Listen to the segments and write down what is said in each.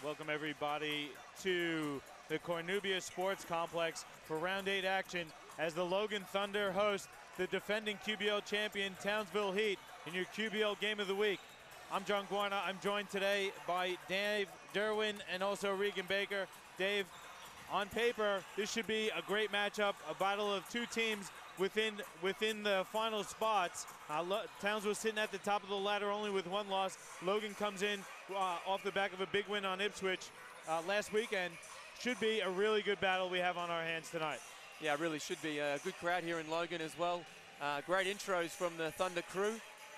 Welcome everybody to the Cornubia Sports Complex for round 8 action as the Logan Thunder host the defending QBL champion Townsville Heat in your QBL Game of the Week. I'm John Guarna. I'm joined today by Dave Derwin and also Regan Baker. Dave, on paper, this should be a great matchup, a battle of two teams within the final spots. Townsville sitting at the top of the ladder only with one loss. Logan comes in off the back of a big win on Ipswich last weekend. Should be a really good battle we have on our hands tonight. Yeah, it really should be. A good crowd here in Logan as well. Great intros from the Thunder crew,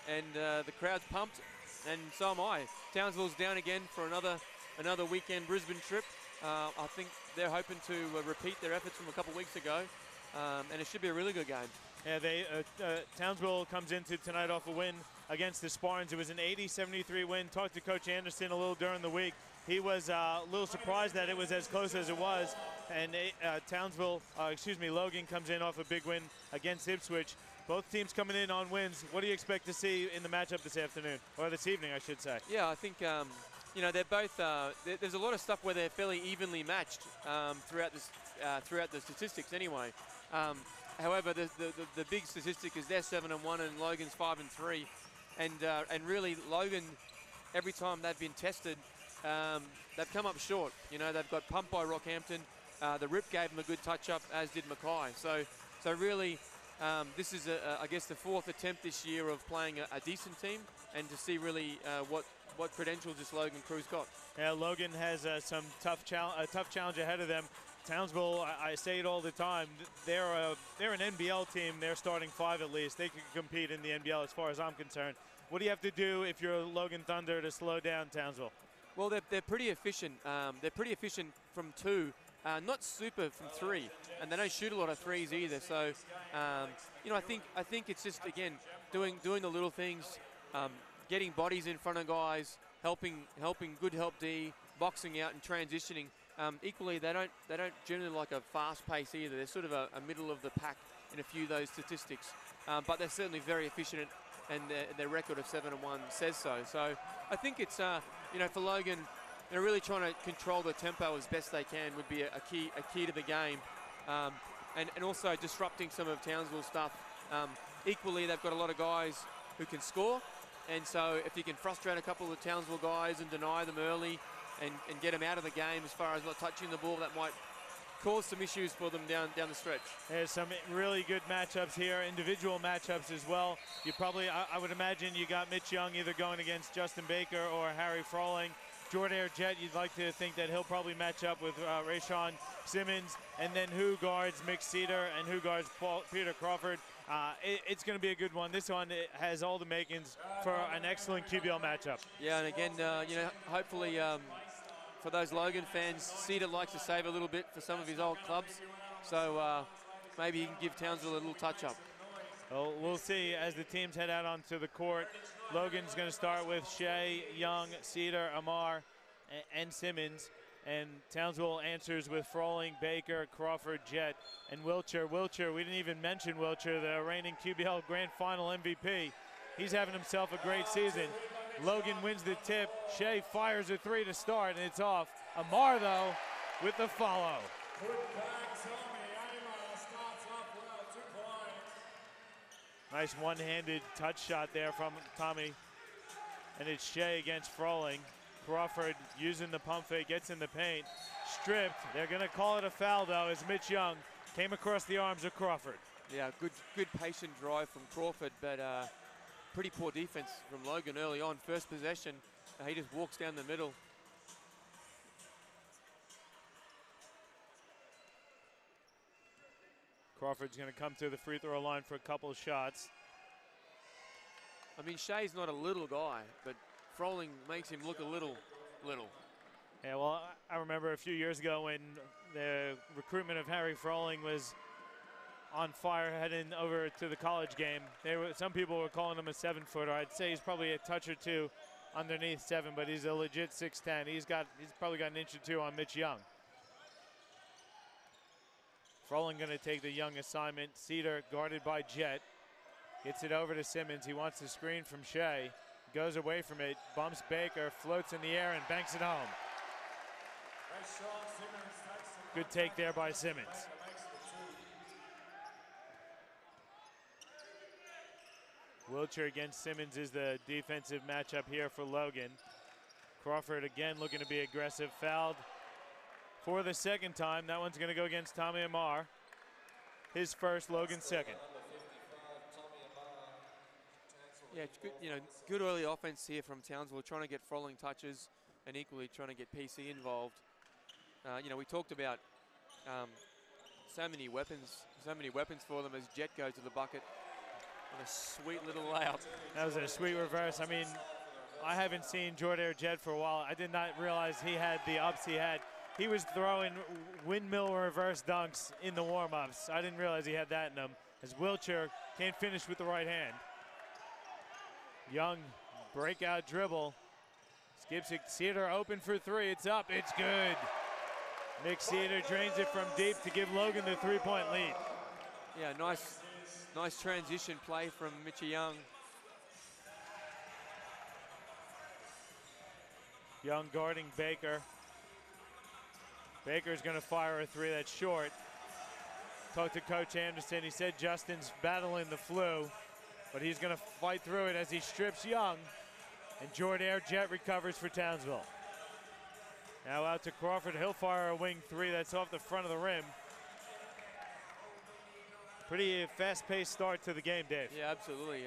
and the crowd's pumped, and so am I. Townsville's down again for another weekend Brisbane trip. I think they're hoping to repeat their efforts from a couple weeks ago, and it should be a really good game. Yeah, Townsville comes into tonight off a win against the Spartans. It was an 80-73 win. Talked to Coach Anderson a little during the week. He was a little surprised that it was as close as it was. And Logan comes in off a big win against Ipswich. Both teams coming in on wins. What do you expect to see in the matchup this afternoon, or this evening, I should say? Yeah, I think they're both. There's a lot of stuff where they're fairly evenly matched throughout the statistics, anyway. However, the big statistic is they're 7-1 and Logan's 5-3, and really Logan, every time they've been tested, they've come up short. You know, they've got pumped by Rockhampton. The Rip gave them a good touch-up, as did Mackay. So really, this is, I guess, the fourth attempt this year of playing a decent team, and to see really what credentials this Logan crew's got. Yeah, Logan has some tough challenge ahead of them. Townsville, I say it all the time, they're an NBL team. They're starting 5 at least. They could compete in the NBL as far as I'm concerned. What do you have to do if you're Logan Thunder to slow down Townsville? Well, they're pretty efficient. They're pretty efficient from 2, not super from 3, and they don't shoot a lot of threes either. So, I think it's just, again, doing the little things, getting bodies in front of guys, helping good help D, boxing out and transitioning. Equally, they don't generally like a fast pace either. They're sort of a middle of the pack in a few of those statistics, but they're certainly very efficient, and their record of 7-1 says so. So I think it's for Logan, they're really trying to control the tempo as best they can would be a key to the game, and also disrupting some of Townsville's stuff. Equally, they've got a lot of guys who can score, and so if you can frustrate a couple of the Townsville guys and deny them early, and get them out of the game as far as not touching the ball, that might cause some issues for them down the stretch. There's some really good matchups here, individual matchups as well. You probably, I would imagine you got Mitch Young either going against Justin Baker or Harry Froling. Jordair Jett, you'd like to think that he'll probably match up with Rayshawn Simmons, and then who guards Mick Cedar and who guards Peter Crawford. It's going to be a good one. This one has all the makings for an excellent QBL matchup. Yeah, and again, hopefully for those Logan fans, Cedar likes to save a little bit for some of his old clubs, so maybe he can give Townsville a little touch-up. Well, we'll see as the teams head out onto the court. Logan's going to start with Shea, Young, Cedar, Amar, and Simmons. And Townsville answers with Froling, Baker, Crawford, Jett, and Wiltshire. Wiltshire, we didn't even mention Wiltshire, the reigning QBL Grand Final MVP. He's having himself a great season. Logan wins the tip. Shea fires a 3 to start, and it's off. Amar, though, with the follow. Nice one-handed touch shot there from Tommy. And it's Shea against Froling. Crawford using the pump fake, gets in the paint. Stripped. They're going to call it a foul, though, as Mitch Young came across the arms of Crawford. Yeah, good patient drive from Crawford, but pretty poor defense from Logan early on. First possession, he just walks down the middle. Crawford's going to come to the free throw line for a couple of shots. I mean, Shea's not a little guy, but Froling makes him look a little. Yeah, well, remember a few years ago when the recruitment of Harry Froling was on fire heading over to the college game. Some people were calling him a 7-footer. I'd say he's probably a touch or two underneath 7, but he's a legit 6'10". He's probably got an inch or two on Mitch Young. Froling going to take the Young assignment. Cedar guarded by Jet. Gets it over to Simmons. He wants the screen from Shea. Goes away from it, bumps Baker, floats in the air, and banks it home. Good take there by Simmons. Wilcher against Simmons is the defensive matchup here for Logan. Crawford again looking to be aggressive. Fouled for the second time. That one's going to go against Tommy Amar. His first, Logan's second. Yeah, it's good, good early offense here from Townsville, trying to get Froling touches and equally trying to get PC involved. We talked about so many weapons for them as Jet goes to the bucket. What a sweet little layup. That was a sweet reverse. I mean, I haven't seen Jordair Jet for a while. I did not realize he had the ups he had. He was throwing windmill reverse dunks in the warm-ups. I didn't realize he had that in him, as Wilcher can't finish with the right hand. Young breakout dribble. Skips it. Cedar open for 3. It's up. It's good. Nick Cedar drains it from deep to give Logan the 3-point lead. Yeah, nice transition play from Mitchie Young. Young guarding Baker. Baker's going to fire a 3 that's short. Talked to Coach Anderson. He said Justin's battling the flu, but he's going to fight through it as he strips Young. And Jordair Jet recovers for Townsville. Now out to Crawford. He'll fire a wing 3 that's off the front of the rim. Pretty fast-paced start to the game, Dave. Yeah, absolutely.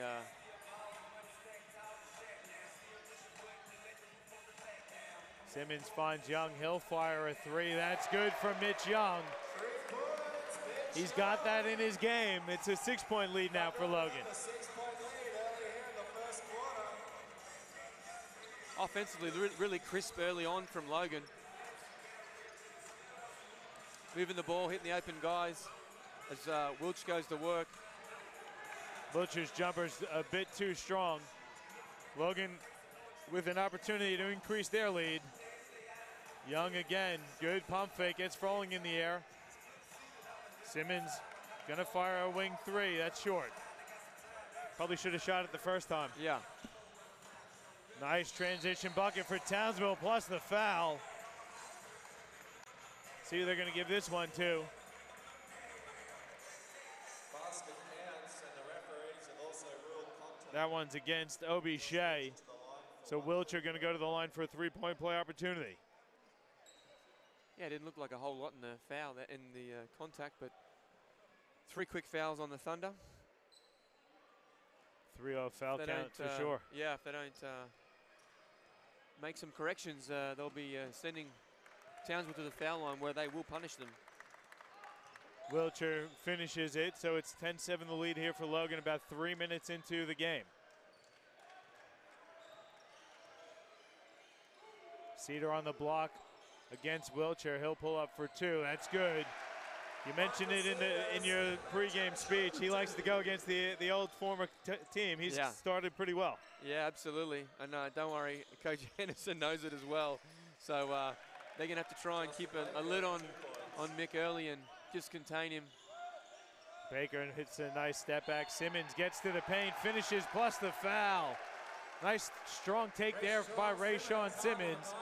Simmons finds Young. He'll fire a 3. That's good for Mitch Young. He's got that in his game. It's a 6-point lead now for Logan. Offensively, really crisp early on from Logan. Moving the ball, hitting the open guys as Wilch goes to work. Wilcher's jumper's a bit too strong. Logan with an opportunity to increase their lead. Young again, good pump fake, gets Froling in the air. Simmons gonna fire a wing 3, that's short. Probably should have shot it the first time. Yeah. Nice transition bucket for Townsville, plus the foul. See who they're gonna give this one to. That one's against Obi Shea. So Wilcher gonna go to the line for a 3-point play opportunity. Yeah, it didn't look like a whole lot in the foul, in the contact, but 3 quick fouls on the Thunder. 3-0 foul count for sure. Yeah, if they don't make some corrections, they'll be sending Townsville to the foul line where they will punish them. Wilcher finishes it, so it's 10-7 the lead here for Logan, about 3 minutes into the game. Cedar on the block against Wilcher. He'll pull up for 2. That's good. You mentioned it in your pregame speech. He likes to go against the old former team. He's started pretty well. Yeah, absolutely. And don't worry, Coach Anderson knows it as well. So they're going to have to try and keep a lid on Mick early and just contain him. Baker hits a nice step back. Simmons gets to the paint, finishes, plus the foul. Nice strong take there by Rayshawn Simmons.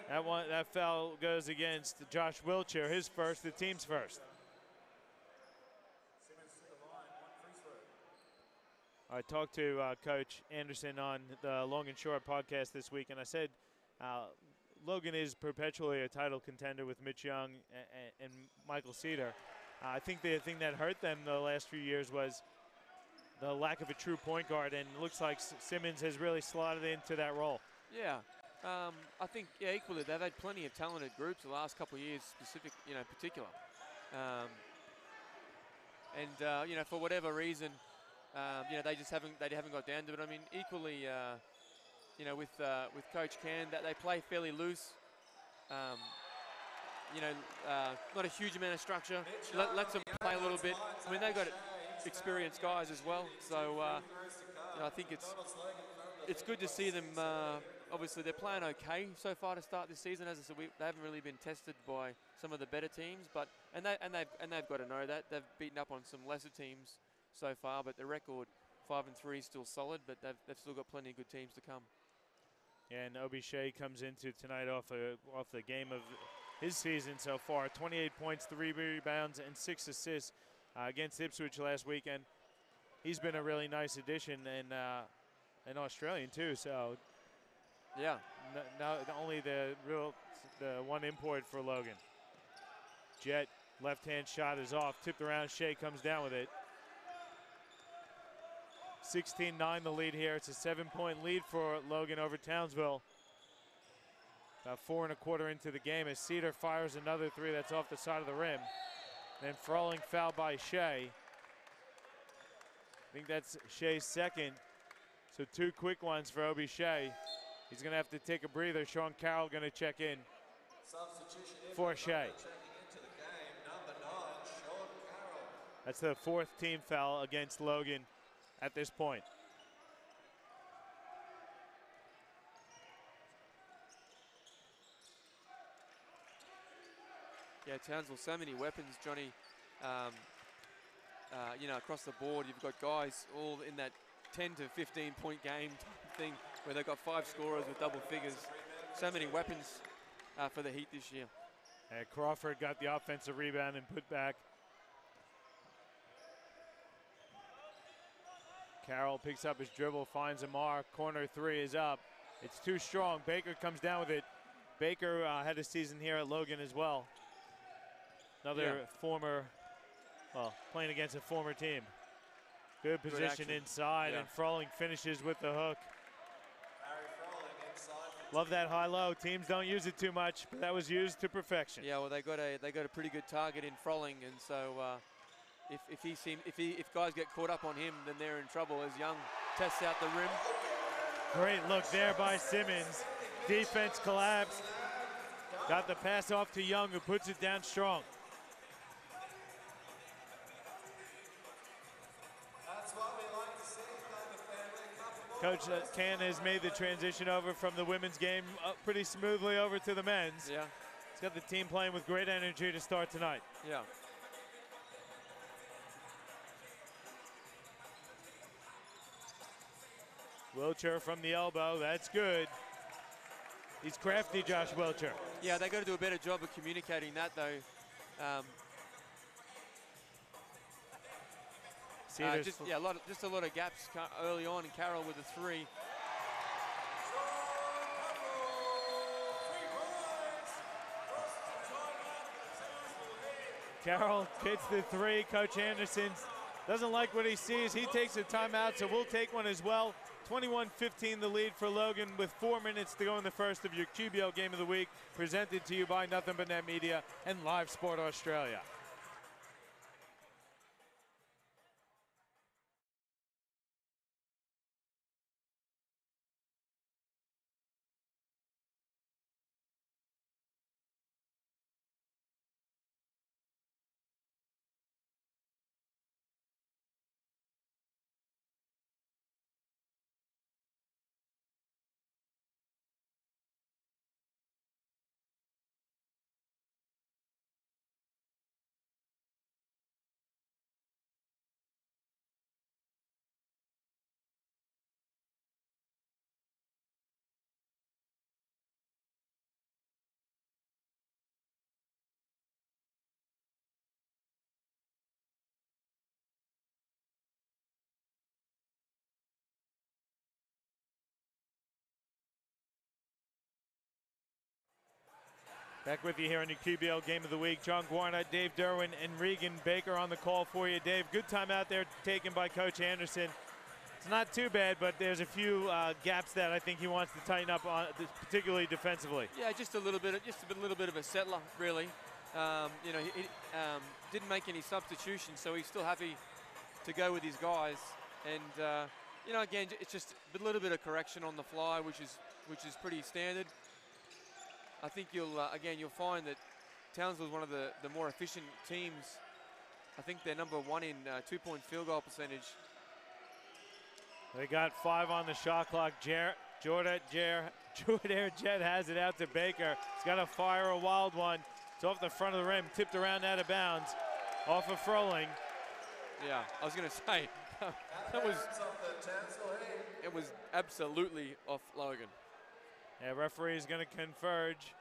That foul goes against Josh Wilcher, his first, the team's first. I talked to Coach Anderson on the Long and Short podcast this week, and I said Logan is perpetually a title contender with Mitch Young and Michael Cedar. I think the thing that hurt them the last few years was the lack of a true point guard, and it looks like Simmons has really slotted into that role. Yeah. I think, equally, they've had plenty of talented groups the last couple of years, particular. For whatever reason, they haven't got down to it. I mean, equally, with Coach Can, that they play fairly loose. you know, not a huge amount of structure. Lets them play a little bit. I mean, they've got experienced guys as well. So you know, I think it's good to see them. Obviously, they're playing okay so far to start this season. As I said, they haven't really been tested by some of the better teams, but they've got to know that they've beaten up on some lesser teams so far. But the record 5-3 is still solid, but they've still got plenty of good teams to come. And Obi Shea comes into tonight off the game of his season so far. 28 points, 3 rebounds, and 6 assists against Ipswich last weekend. He's been a really nice addition, and an Australian too. So yeah, not only the one import for Logan. Jet left-hand shot is off, tipped around. Shea comes down with it. 16-9 the lead here. It's a 7-point lead for Logan over Townsville. About 4 1/4 into the game as Cedar fires another 3 that's off the side of the rim. Then Froling fouled by Shea. I think that's Shea's second. So 2 quick ones for Obi Shea. He's going to have to take a breather. Sean Carroll going to check in for Shea. That's the 4th team foul against Logan at this point. Yeah, Townsville, so many weapons, Johnny. You know, across the board, you've got guys all in that 10 to 15 point game type thing where they've got 5 scorers with double figures. So many weapons for the Heat this year. Crawford got the offensive rebound and put back. Carroll picks up his dribble, finds Amar. Corner 3 is up. It's too strong. Baker comes down with it. Baker had a season here at Logan as well. Another former, well, playing against a former team. Good position inside, and Froling finishes with the hook. Love that high-low. Teams don't use it too much, but that was used to perfection. Yeah, well, they got a pretty good target in Froling, and so if guys get caught up on him, then they're in trouble as Young tests out the rim. Great look there by Simmons. Defense collapsed. Got the pass off to Young, who puts it down strong. Coach Can has made the transition over from the women's game pretty smoothly over to the men's. Yeah. He's got the team playing with great energy to start tonight. Yeah. Wilcher from the elbow, that's good. He's crafty, Josh Wilcher. Yeah, they got to do a better job of communicating that, though. Just a lot of gaps early on, and Carroll with a 3. Carroll hits the 3. Coach Anderson doesn't like what he sees. He takes a timeout, so we'll take one as well. 21-15 the lead for Logan with 4 minutes to go in the first of your QBL Game of the Week, presented to you by Nothing But Net Media and Live Sport Australia. Back with you here on your QBL Game of the Week. John Guarnett, Dave Derwin, and Regan Baker on the call for you. Dave, good time out there taken by Coach Anderson. It's not too bad, but there's a few gaps that I think he wants to tighten up on, particularly defensively. Yeah, just a little bit of a settler, really. You know, he didn't make any substitutions, so he's still happy to go with his guys. And you know, again, it's just a little bit of correction on the fly, which is pretty standard. I think you'll find that Townsville is one of the more efficient teams. I think they're number 1 in 2-point field goal percentage. They got 5 on the shot clock. Jordan Jet has it out to Baker. He's got to fire a wild one. It's off the front of the rim, tipped around out of bounds, off of Froling. Yeah, I was going to say, it was absolutely off Logan. Yeah, referee is going to converge.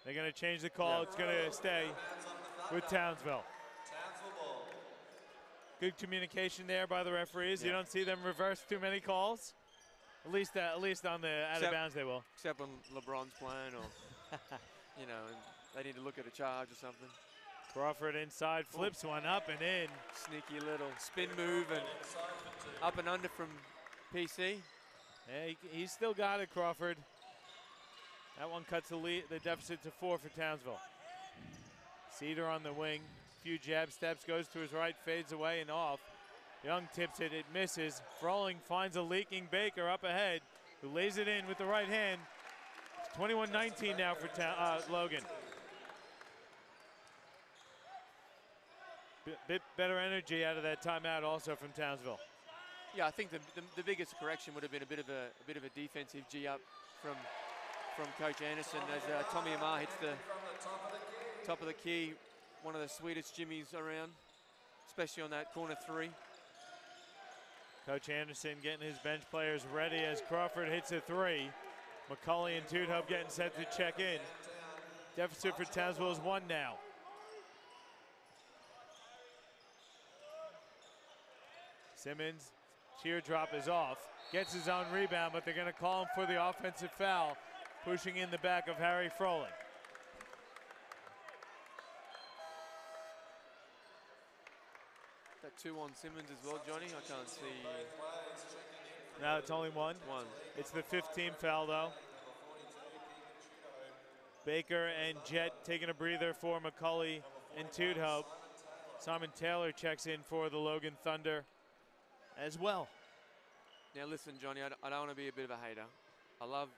They're going to change the call. It's going to stay with Townsville. Good communication there by the referees. You don't see them reverse too many calls. At least on the out of bounds they will. Except when LeBron's playing, or you know, they need to look at a charge or something. Crawford inside, flips one up and in. Sneaky little spin move and up and under from PC. Yeah, he's still got it, Crawford. That one cuts the deficit to 4 for Townsville. Cedar on the wing. Few jab steps, goes to his right, fades away and off. Young tips it, it misses. Froling finds a leaking Baker up ahead, who lays it in with the right hand. It's 21-19 now for Logan. Bit better energy out of that timeout also from Townsville. Yeah, I think the biggest correction would have been a bit of a defensive G up from Coach Anderson as Tommy Amar hits the top of the key. One of the sweetest jimmies around, especially on that corner 3. Coach Anderson getting his bench players ready as Crawford hits a 3. McCulley and Tudhope getting set to check in. Deficit for Townsville is 1 now. Simmons, teardrop is off. Gets his own rebound, but they're going to call him for the offensive foul, pushing in the back of Harry Froling. That 2 on Simmons as well, Johnny. I can't see. No, it's only 1. It's the 15th foul, though. Baker and Jet taking a breather for McCulley and Tudhope. Simon Taylor checks in for the Logan Thunder as well. Now listen, Johnny, I don't want to be a bit of a hater. I love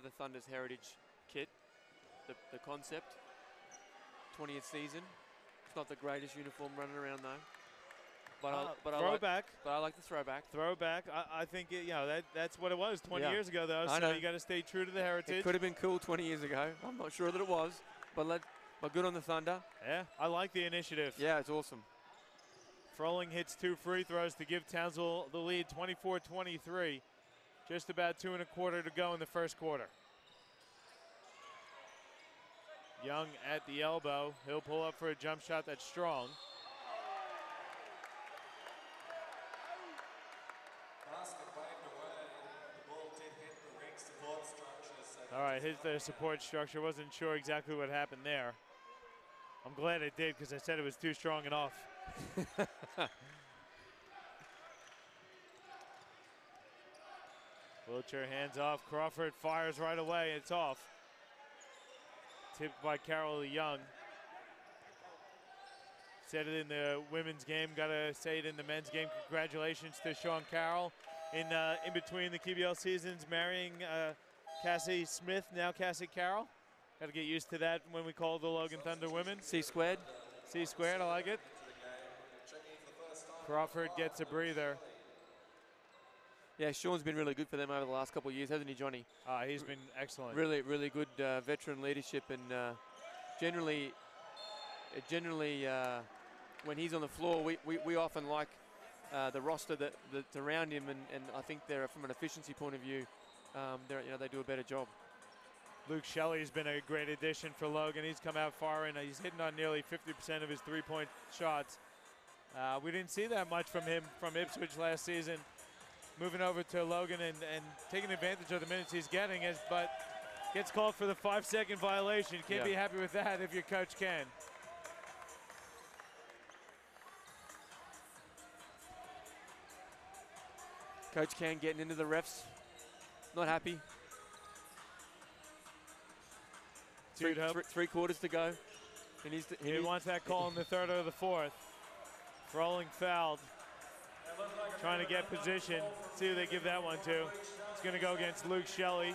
the Thunder's heritage kit, the concept. 20th season. It's not the greatest uniform running around though. But I like the throwback. Throwback. I think that's what it was 20 years ago though. So you got to stay true to the heritage. It could have been cool 20 years ago. I'm not sure that it was, but good on the Thunder. Yeah, I like the initiative. Yeah, it's awesome. Froling hits 2 free throws to give Townsville the lead, 24-23. Just about 2 1/4 to go in the first quarter. Young at the elbow. He'll pull up for a jump shot that's strong. All right, hit the support structure. Wasn't sure exactly what happened there. I'm glad it did because I said it was too strong and off. Wiltshire hands off. Crawford fires right away. It's off. Tipped by Carol Young. Said it in the women's game. Got to say it in the men's game. Congratulations to Sean Carroll in between the QBL seasons, marrying Cassie Smith, now Cassie Carroll. Got to get used to that when we call the Logan Thunder women. C squared. C squared, I like it. Crawford gets a breather. Yeah, Sean's been really good for them over the last couple of years, hasn't he, Johnny? He's been excellent. Really, really good veteran leadership, and generally, when he's on the floor, we often like the roster that's around him, and I think they're, from an efficiency point of view, they do a better job. Luke Shelley's been a great addition for Logan. He's come out far, and he's hitting on nearly 50% of his three-point shots. We didn't see that much from him from Ipswich last season. Moving over to Logan and taking advantage of the minutes he's getting, but gets called for the 5-second violation. You can't be happy with that if your coach can. Coach Can getting into the refs. Not happy. Three quarters to go. He wants that call in the third or the fourth. Froling fouled. Trying to get position. See who they give that one to. It's going to go against Luke Shelley.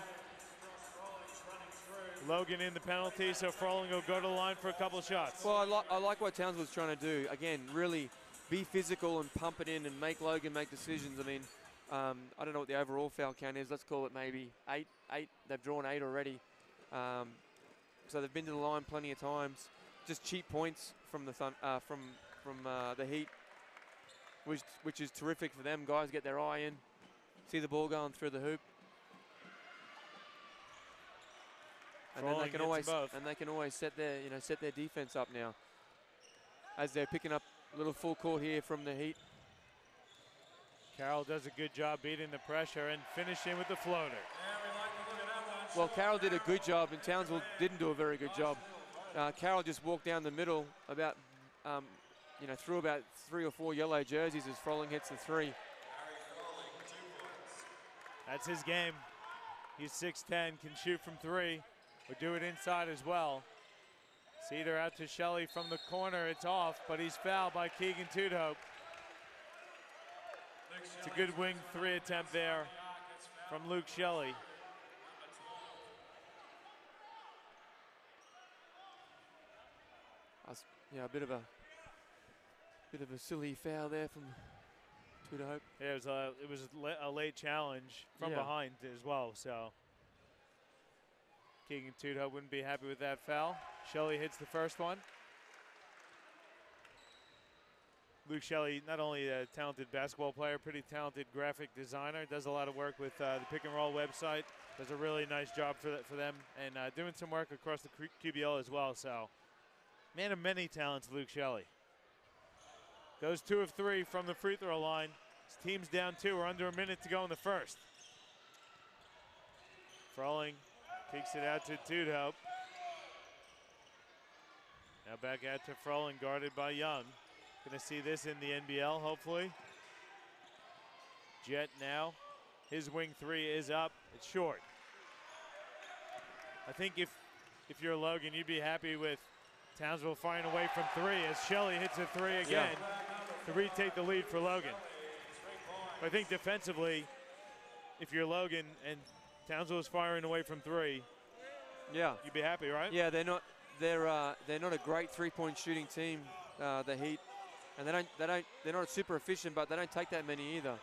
Logan in the penalty, so Froling will go to the line for a couple shots. Well, I like what Townsville's trying to do. Again, really be physical and pump it in and make Logan make decisions. I mean, I don't know what the overall foul count is. Let's call it maybe 8. They've drawn 8 already. So they've been to the line plenty of times. Just cheap points from the the Heat, which is terrific for them. Guys get their eye in, see the ball going through the hoop. And then they can always set their defense up now as they're picking up a little full court here from the Heat. Carroll does a good job beating the pressure and finishing with the floater. Well, Carroll did a good job and Townsville didn't do a very good job. Carroll just walked down the middle about, through about 3 or 4 yellow jerseys as Froling hits the 3. That's his game. He's 6'10", can shoot from 3. Or do it inside as well. Cedar out to Shelley from the corner. It's off, but he's fouled by Keegan Tudhope. It's a good wing 3 attempt there from Luke Shelley. Yeah, a bit of a silly foul there from Tudhope. Yeah, it was a late challenge from behind as well. So Keegan Tudhope wouldn't be happy with that foul. Shelley hits the first one. Luke Shelley, not only a talented basketball player, pretty talented graphic designer, does a lot of work with the Pick and Roll website, does a really nice job for them, and doing some work across the QBL as well. So, man of many talents, Luke Shelley. Goes 2 of 3 from the free throw line. His team's down 2. We're under a minute to go in the first. Froling kicks it out to Tudhope. Now back out to Froling, guarded by Young. Gonna see this in the NBL, hopefully. Jet now. His wing 3 is up. It's short. I think if you're Logan, you'd be happy with Townsville firing away from 3 as Shelley hits a 3 again to retake the lead for Logan. But I think defensively, if you're Logan and Townsville is firing away from 3, you'd be happy, right? Yeah, they're not a great 3-point shooting team, the Heat, and they're not super efficient, but they don't take that many either.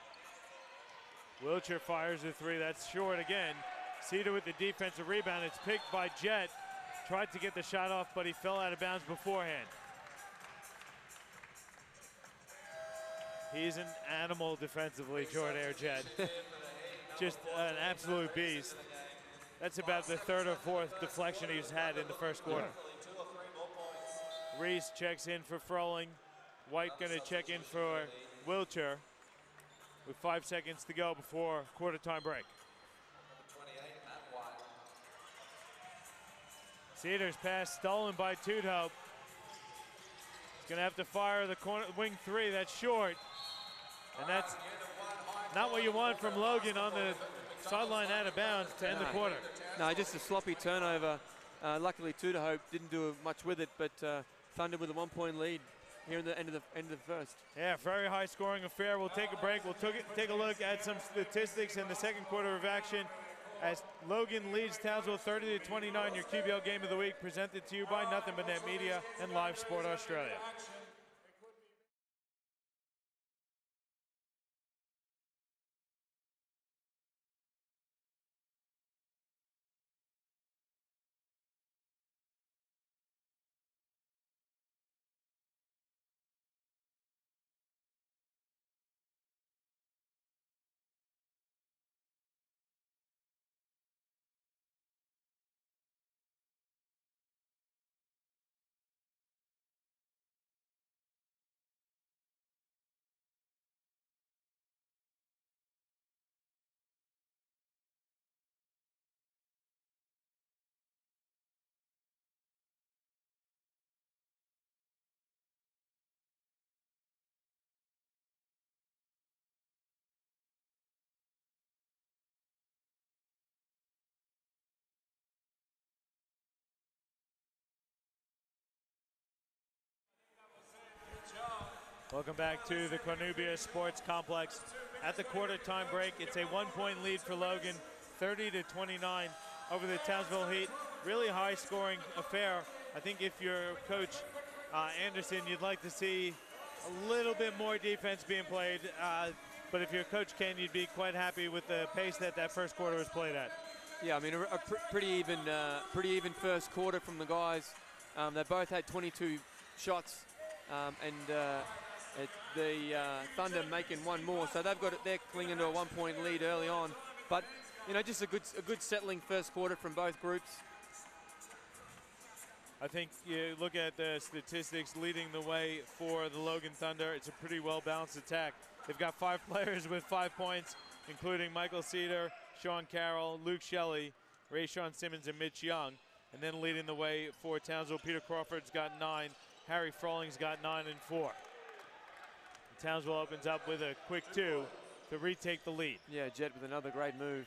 Wilcher fires a 3. That's short again. Cedar with the defensive rebound. It's picked by Jet. Tried to get the shot off, but he fell out of bounds beforehand. He's an animal defensively, Jordan Jet. Just an absolute beast. That's about the 3rd or 4th deflection he's had in the first quarter. Reese checks in for Froling. White gonna check in for Wilcher with 5 seconds to go before quarter time break. Cedar's pass stolen by Tudhope. He's gonna have to fire the corner wing 3. That's short, and that's not what you want from Logan on the sideline out of bounds to end the quarter. No, just a sloppy turnover. Luckily, Tudhope didn't do much with it, but Thunder with a 1-point lead here in the end of the first. Yeah, very high scoring affair. We'll take a break. We'll take a look at some statistics in the second quarter of action as Logan leads Townsville 30-29. Your QBL Game of the Week presented to you by Nothing But Net Media and Live Sport Australia. Welcome back to the Cornubia Sports Complex. At the quarter time break, it's a 1-point lead for Logan, 30-29. over the Townsville Heat. Really high-scoring affair. I think if you're Coach Anderson, you'd like to see a little bit more defense being played. But if you're Coach Ken, you'd be quite happy with the pace that first quarter was played at. Yeah, I mean, a pretty even first quarter from the guys. They both had 22 shots, and the Thunder making one more, so they're clinging to a 1-point lead early on. But you know, just a good settling first quarter from both groups. I think you look at the statistics leading the way for the Logan Thunder. It's a pretty well-balanced attack. They've got 5 players with 5 points, including Michael Cedar, Sean Carroll, Luke Shelley, Rayshawn Simmons, and Mitch Young. And then leading the way for Townsville, Peter Crawford's got 9. Harry Frolling's got 9 and 4. Townsville opens up with a quick 2 to retake the lead. Yeah, Jet with another great move.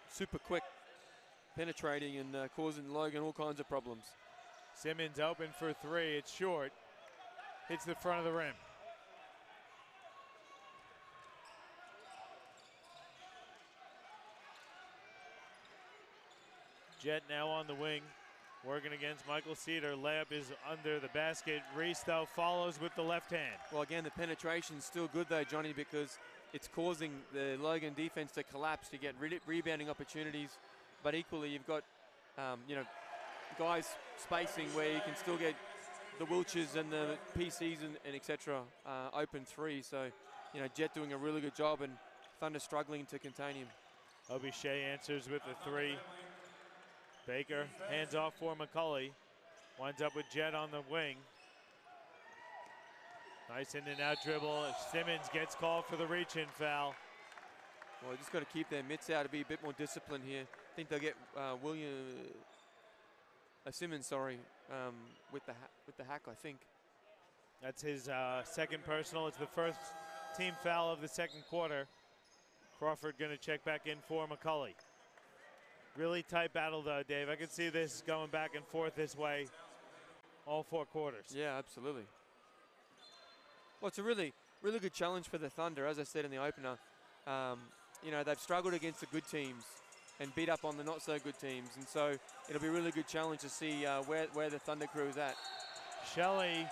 Super quick, penetrating and causing Logan all kinds of problems. Simmons open for 3. It's short. Hits the front of the rim. Jet now on the wing, working against Michael Cedar. Layup is under the basket. Reese, though, follows with the left hand. Well, again, the penetration's still good, though, Johnny, because it's causing the Logan defense to collapse to get rebounding opportunities. But equally, you've got, you know, guys spacing where you can still get the Wilches and the PCs and et cetera open 3. So, you know, Jet doing a really good job and Thunder struggling to contain him. Obi Shea answers with the 3. Baker hands off for McCulley. Winds up with Jet on the wing. Nice in and out dribble. Simmons gets called for the reach-in foul. Well, just got to keep their mitts out to be a bit more disciplined here. I think they'll get Simmons, sorry, with the hack, I think. That's his second personal. It's the first team foul of the second quarter. Crawford going to check back in for McCulley. Really tight battle, though, Dave. I can see this going back and forth this way all 4 quarters. Yeah, absolutely. Well, it's a really good challenge for the Thunder, as I said in the opener. You know, they've struggled against the good teams and beat up on the not-so-good teams. And so it'll be a really good challenge to see where the Thunder crew is at. Shelley,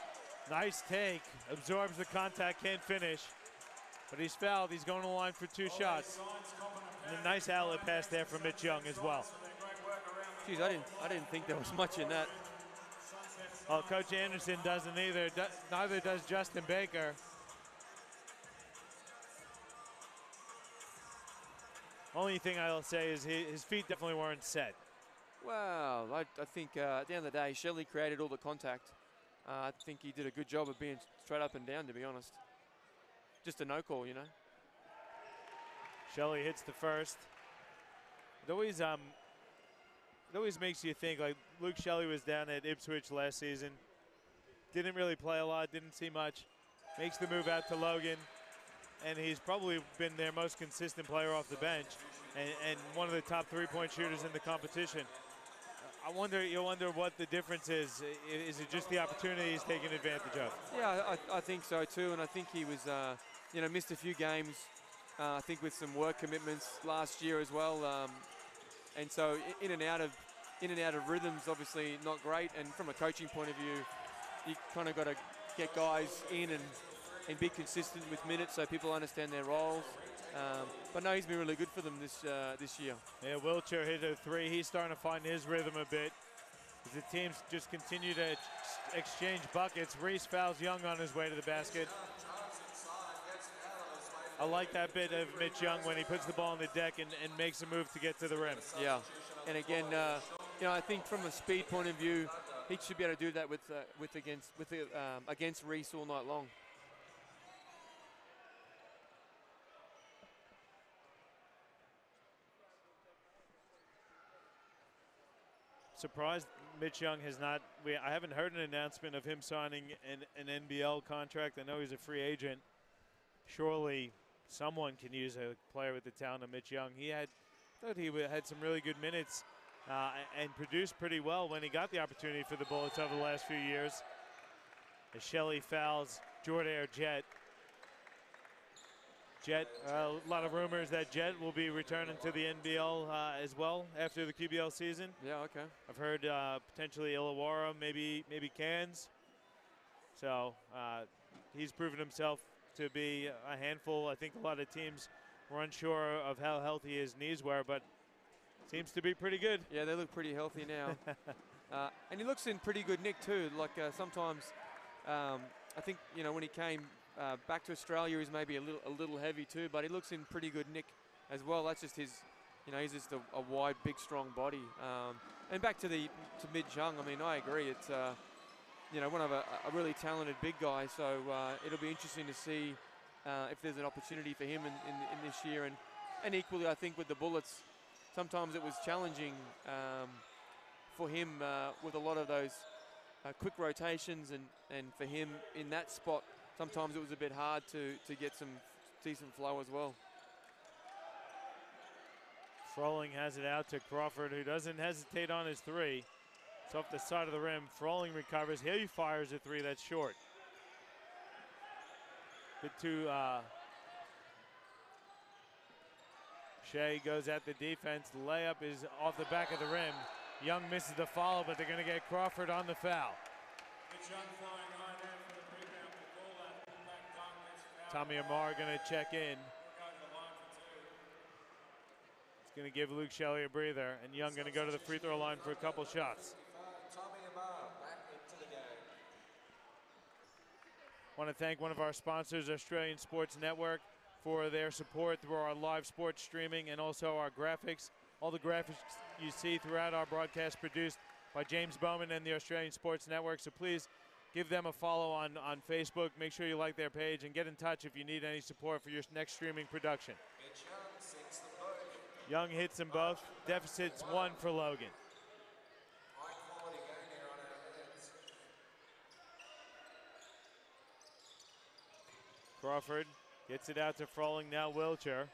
nice take. Absorbs the contact, can't finish. But he's fouled. He's going to the line for 2 shots. And a nice outlet pass there from Mitch Young as well. Geez, I didn't think there was much in that. Well, Coach Anderson doesn't either. Neither does Justin Baker. Only thing I'll say is his feet definitely weren't set. Well, I think at the end of the day, Shelley created all the contact. I think he did a good job of being straight up and down, to be honest. Just a no call, you know. Shelley hits the first. It always makes you think, like Luke Shelley was down at Ipswich last season. Didn't really play a lot, didn't see much. Makes the move out to Logan, and he's probably been their most consistent player off the bench and one of the top 3-point shooters in the competition. You wonder what the difference is. Is it just the opportunity he's taking advantage of? Yeah, I think so too, and I think he was, you know, missed a few games. I think with some work commitments last year as well, and so in and out of rhythms, obviously not great. And from a coaching point of view, you kind of got to get guys in and be consistent with minutes so people understand their roles. But no, he's been really good for them this year. Yeah, Wilcher hit a 3. He's starting to find his rhythm a bit as the teams just continue to exchange buckets. Reese fouls Young on his way to the basket. I like that bit of Mitch Young when he puts the ball on the deck and makes a move to get to the rim. Yeah, and again, you know, I think from a speed point of view, he should be able to do that against Reese all night long. Surprised Mitch Young has not. I haven't heard an announcement of him signing an NBL contract. I know he's a free agent. Surely someone can use a player with the talent of Mitch Young. Thought he had some really good minutes and produced pretty well when he got the opportunity for the Bullets over the last few years. As Shelley fouls Jordair Jet. Jet, a lot of rumors that Jet will be returning to the NBL as well after the QBL season. Yeah, okay. I've heard potentially Illawarra, maybe Cairns. So he's proven himself to be a handful. I think a lot of teams were unsure of how healthy his knees were, but seems to be pretty good. Yeah, they look pretty healthy now. And he looks in pretty good nick too. Like sometimes, I think, you know, when he came back to Australia, he's maybe a little heavy too, but he looks in pretty good nick as well. That's just his, you know, he's just a wide, big, strong body. And back to Mid Chung, I mean, I agree. It's, you know, one of a really talented big guy. So it'll be interesting to see if there's an opportunity for him in this year. And equally, I think with the Bullets, sometimes it was challenging for him with a lot of those quick rotations, and for him in that spot, sometimes it was a bit hard to get some decent flow as well. Froling has it out to Crawford, who doesn't hesitate on his three. It's off the side of the rim. Froling recovers. He fires a three that's short. Bit too. Shea goes at the defense. Layup is off the back of the rim. Young misses the follow, but they're going to get Crawford on the foul. Tommy Amar going to check in. He's going to give Luke Shelley a breather, and Young going to go to the free throw line for a couple shots. Want to thank one of our sponsors, Australian Sports Network, for their support through our live sports streaming and also our graphics. All the graphics you see throughout our broadcast produced by James Bowman and the Australian Sports Network. So please give them a follow on Facebook. Make sure you like their page and get in touch if you need any support for your next streaming production. Young hits them both. Deficit's 1 for Logan. Crawford gets it out to Froling, now Wilcher.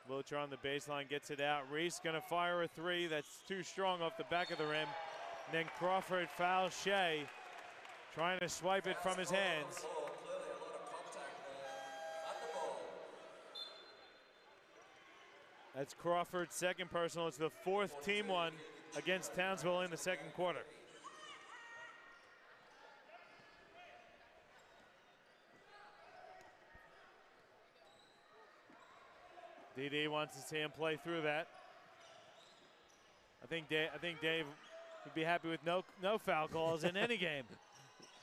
Wilcher on the baseline gets it out. Reese gonna fire a three that's too strong off the back of the rim. And then Crawford fouls Shea, trying to swipe it from his hands. That's Crawford's second personal. It's the 4th team one against Townsville in the second quarter. DD wants to see him play through that. I think Dave would be happy with no foul calls in any game.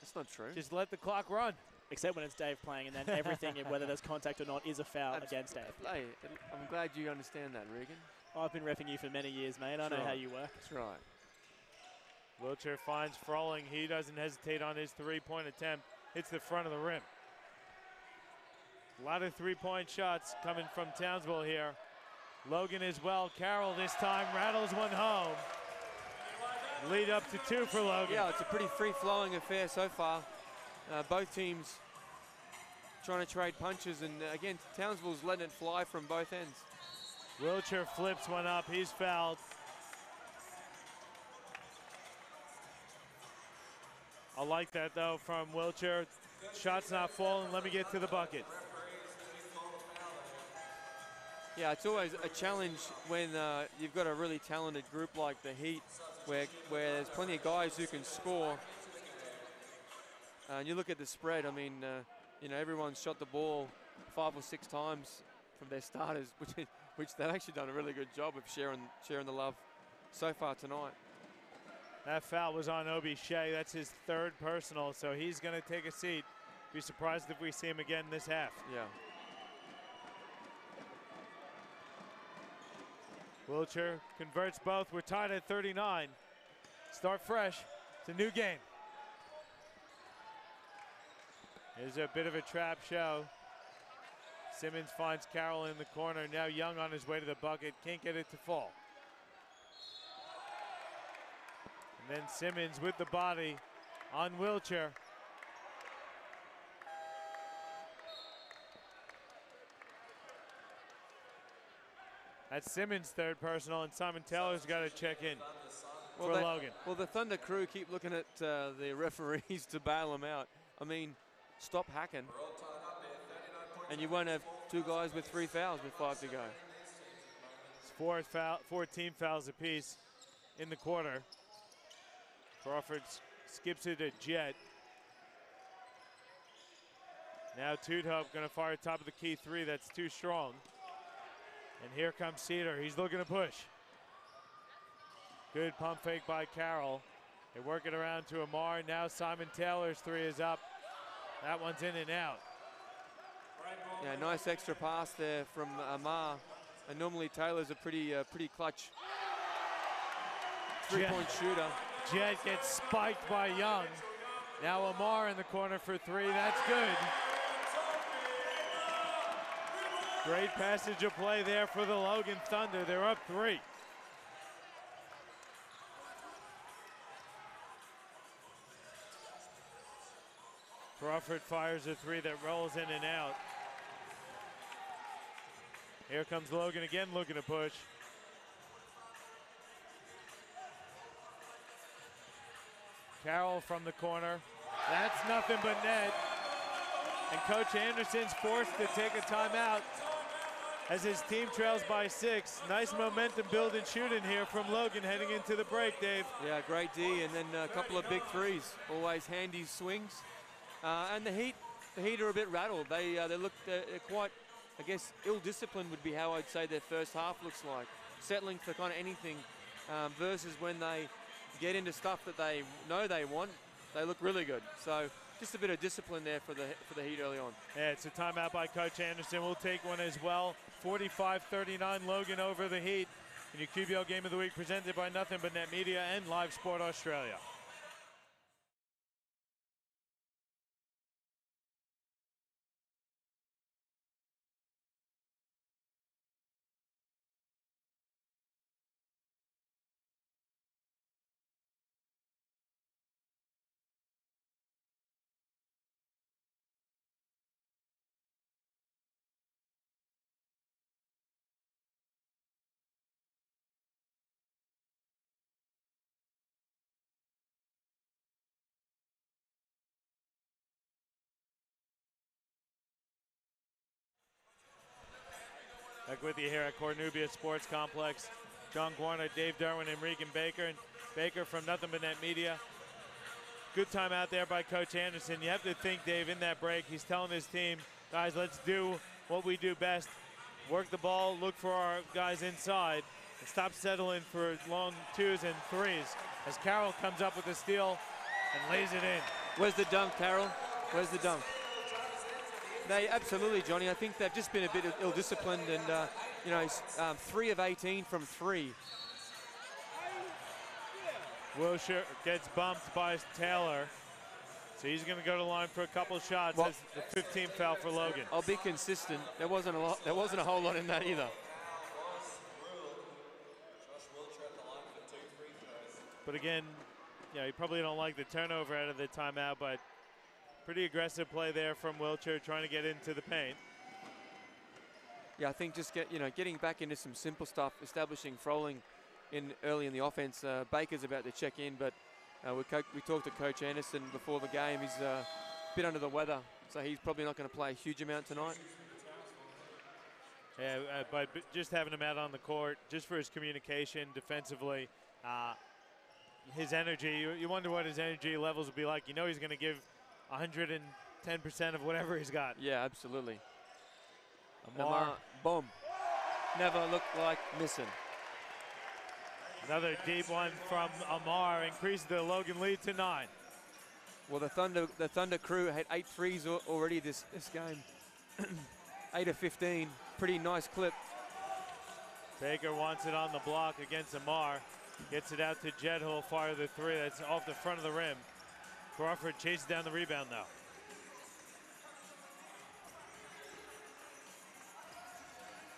That's not true. Just let the clock run. Except when it's Dave playing, and then everything, whether there's contact or not, is a foul against Dave. Hey, I'm glad you understand that, Regan. I've been repping you for many years, mate. I know how you work. That's right. Wilcher finds Froling. He doesn't hesitate on his three-point attempt. Hits the front of the rim. A lot of three-point shots coming from Townsville here. Logan as well. Carroll this time rattles one home. Lead up to 2 for Logan. Yeah, it's a pretty free-flowing affair so far. Both teams trying to trade punches, and again, Townsville's letting it fly from both ends. Wilcher flips one up. He's fouled. I like that, though, from Wilcher. Shot's not falling. Let me get to the bucket. Yeah, it's always a challenge when you've got a really talented group like the Heat, where there's plenty of guys who can score. And you look at the spread. I mean, you know, everyone's shot the ball 5 or 6 times from their starters, which they've actually done a really good job of sharing the love so far tonight. That foul was on Obi Shea. That's his 3rd personal, so he's going to take a seat. Be surprised if we see him again this half. Yeah. Wilcher converts both. We're tied at 39. Start fresh. It's a new game. Here's a bit of a trap show. Simmons finds Carroll in the corner. Now Young on his way to the bucket. Can't get it to fall. And then Simmons with the body on Wilcher. That's Simmons' 3rd personal, and Simon Taylor's got to check in for Logan. Well, the Thunder crew keep looking at the referees to bail them out. I mean, stop hacking. and you won't have two guys with 3 fouls with 5 to go. It's 14 fouls apiece in the quarter. Crawford skips it to Jet. Now Tudhope going to fire top of the key 3. That's too strong. And here comes Cedar. He's looking to push. Good pump fake by Carroll. They work it around to Amar. Now Simon Taylor's 3 is up. That one's in and out. Yeah, nice extra pass there from Amar. And normally Taylor's a pretty clutch 3-point shooter. Jet gets spiked by Young. Now Amar in the corner for 3. That's good. Great passage of play there for the Logan Thunder. They're up 3. Crawford fires a 3 that rolls in and out. Here comes Logan again, looking to push. Carroll from the corner. That's nothing but net. And Coach Anderson's forced to take a timeout as his team trails by 6. Nice momentum building shooting here from Logan heading into the break, Dave. Yeah, great D, and then a couple of big threes. Always handy swings. And the Heat are a bit rattled. They're quite, I guess, ill-disciplined would be how I'd say their first half looks like. Settling for kind of anything versus when they get into stuff that they know they want, they look really good. So just a bit of discipline there for the Heat early on. Yeah, it's a timeout by Coach Anderson. We'll take one as well. 45-39 Logan over the Heat in your QBL Game of the Week presented by Nothing But Net Media and Live Sport Australia. Back with you here at Cornubia Sports Complex. John Guarna, Dave Derwin, and Regan Baker. And Baker from Nothing But Net Media. Good time out there by Coach Anderson. You have to think, Dave, in that break, he's telling his team, guys, let's do what we do best. Work the ball, look for our guys inside, and stop settling for long 2s and 3s. As Carroll comes up with the steal and lays it in. Where's the dunk, Carroll? Where's the dunk? They absolutely, Johnny. I think they've just been a bit ill-disciplined, and 3 of 18 from 3. Wilshire gets bumped by Taylor, so he's going to go to the line for a couple shots. Well, that's the 15th foul for Logan. I'll be consistent. There wasn't a whole lot in that either. But again, you probably don't like the turnover out of the timeout, but pretty aggressive play there from Wilshire trying to get into the paint. Yeah, I think just getting back into some simple stuff, establishing Froling early in the offense. Baker's about to check in, but we talked to Coach Anderson before the game. He's a bit under the weather, so he's probably not going to play a huge amount tonight. Yeah, but just having him out on the court, just for his communication defensively, his energy, you wonder what his energy levels will be like. You know he's going to give 110% of whatever he's got. Yeah, absolutely. Amar, boom. Never looked like missing. Another deep one from Amar, increased the Logan lead to 9. Well, the Thunder crew had 8 threes already this game. 8 of 15, pretty nice clip. Baker wants it on the block against Amar. Gets it out to Jed, who will fire the 3. That's off the front of the rim. Crawford chases down the rebound now.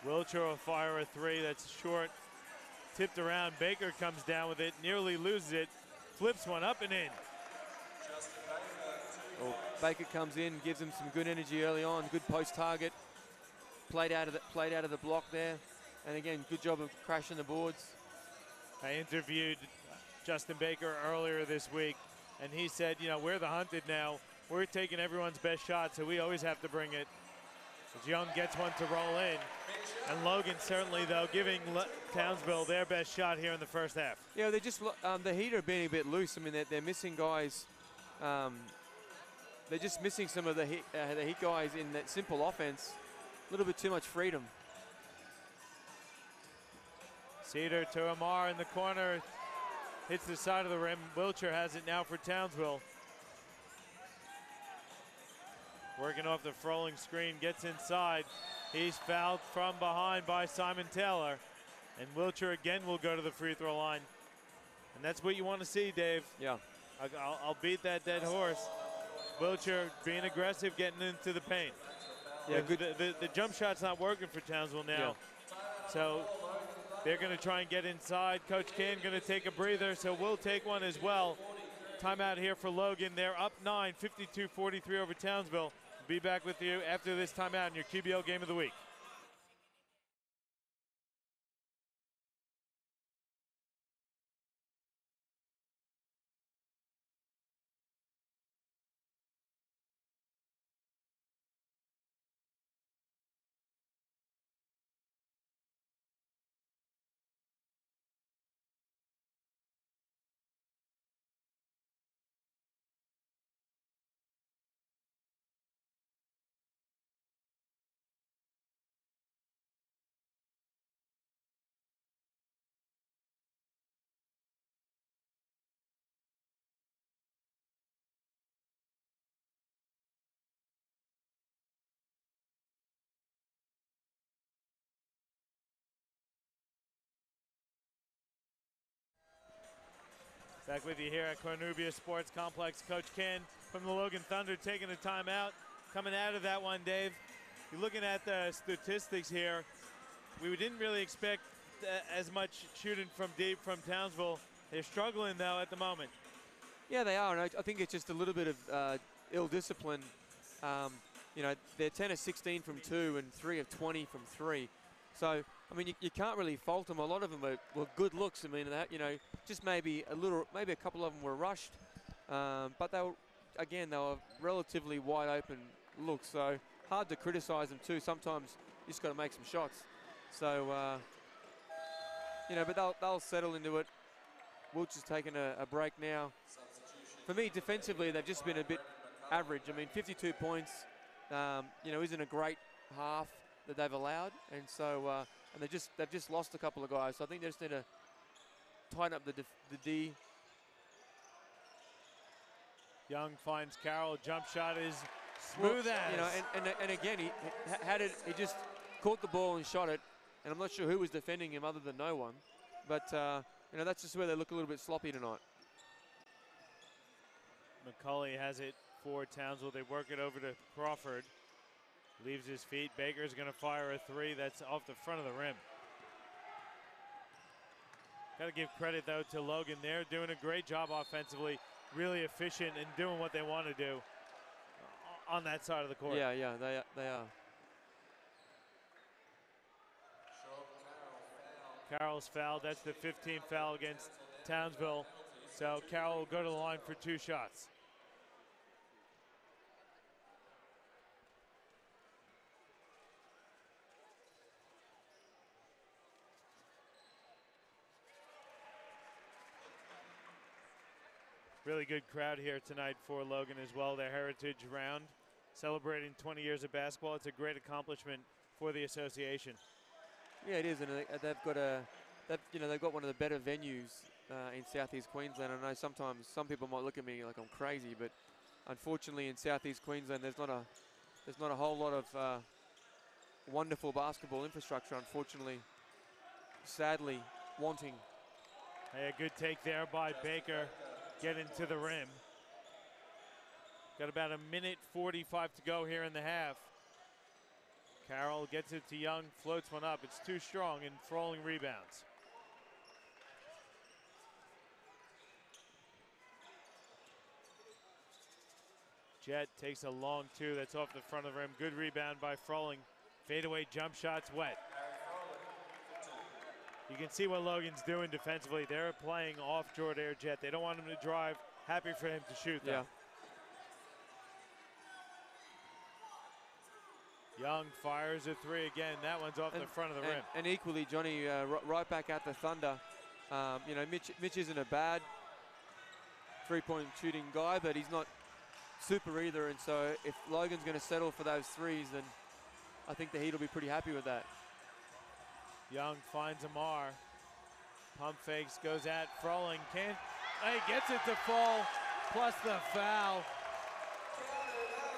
Wilshire will fire a 3. That's short. Tipped around. Baker comes down with it. Nearly loses it. Flips one up and in. Well, Baker comes in, gives him some good energy early on. Good post target. Played out of the block there. And again, good job of crashing the boards. I interviewed Justin Baker earlier this week, and he said, we're the hunted now. We're taking everyone's best shot, so we always have to bring it. As Young gets one to roll in. And Logan certainly, though, giving Townsville their best shot here in the first half. Yeah, they're just, the Heat are being a bit loose. I mean, they're missing guys. They're just missing some of the Heat guys in that simple offense. A little bit too much freedom. Cedar to Amar in the corner. Hits the side of the rim. Wilcher has it now for Townsville. Working off the Froling screen, gets inside. He's fouled from behind by Simon Taylor. And Wilcher again will go to the free throw line. And that's what you want to see, Dave. Yeah. I'll beat that dead horse. Wilcher being aggressive, getting into the paint. Yeah, the jump shot's not working for Townsville now. Yeah. So they're going to try and get inside. Coach Ken going to take a breather, so we'll take one as well. Timeout here for Logan. They're up 9, 52-43 over Townsville. Be back with you after this timeout in your QBL Game of the Week. Back with you here at Cornubia Sports Complex. Coach Ken from the Logan Thunder taking a timeout. Coming out of that one, Dave, you're looking at the statistics here. We didn't really expect as much shooting from deep from Townsville. They're struggling, though, at the moment. Yeah, they are, and I think it's just a little bit of ill discipline. You know, they're 10 of 16 from 2 and 3 of 20 from 3. So, I mean, you can't really fault them. A lot of them were good looks. I mean, that, you know, just maybe a couple of them were rushed. But they were relatively wide open looks. So, hard to criticize them too. Sometimes you just got to make some shots. So, you know, but they'll settle into it. Wilch is taking a break now. For me, defensively, they've just been a bit average. I mean, 52 points, you know, isn't a great half that they've allowed, and so and they've just lost a couple of guys. So I think they just need to tighten up the D. Young finds Carroll. Jump shot is smooth as. You know, and again, he just caught the ball and shot it, and I'm not sure who was defending him other than no one. But you know, that's just where they look a little bit sloppy tonight. McCulley has it for Townsville. They work it over to Crawford. Leaves his feet. Baker's going to fire a three. That's off the front of the rim. Got to give credit, though, to Logan. They're doing a great job offensively. Really efficient and doing what they want to do on that side of the court. Yeah, they are. Carroll's fouled. That's the 15th foul against Townsville. So Carroll will go to the line for 2 shots. Really good crowd here tonight for Logan as well. Their Heritage Round, celebrating 20 years of basketball. It's a great accomplishment for the association. Yeah, it is, and they've got one of the better venues in Southeast Queensland. I know sometimes some people might look at me like I'm crazy, but unfortunately in Southeast Queensland there's not a whole lot of wonderful basketball infrastructure. Unfortunately, sadly, wanting. Hey, a good take there by Baker. Getting to the rim. Got about 1:45 to go here in the half. Carroll gets it to Young, floats one up. It's too strong and Froling rebounds. Jet takes a long 2. That's off the front of the rim. Good rebound by Froling. Fadeaway jump shot's wet. You can see what Logan's doing defensively. They're playing off Jordair Jet. They don't want him to drive. Happy for him to shoot, though. Young fires a three again. That one's off the front of the rim. And equally, Johnny, right back at the Thunder. You know, Mitch isn't a bad three-point shooting guy, but he's not super either. And so if Logan's going to settle for those threes, then I think the Heat will be pretty happy with that. Young finds Amar. Pump fakes, goes at Froling. Can't, he gets it to fall, plus the foul.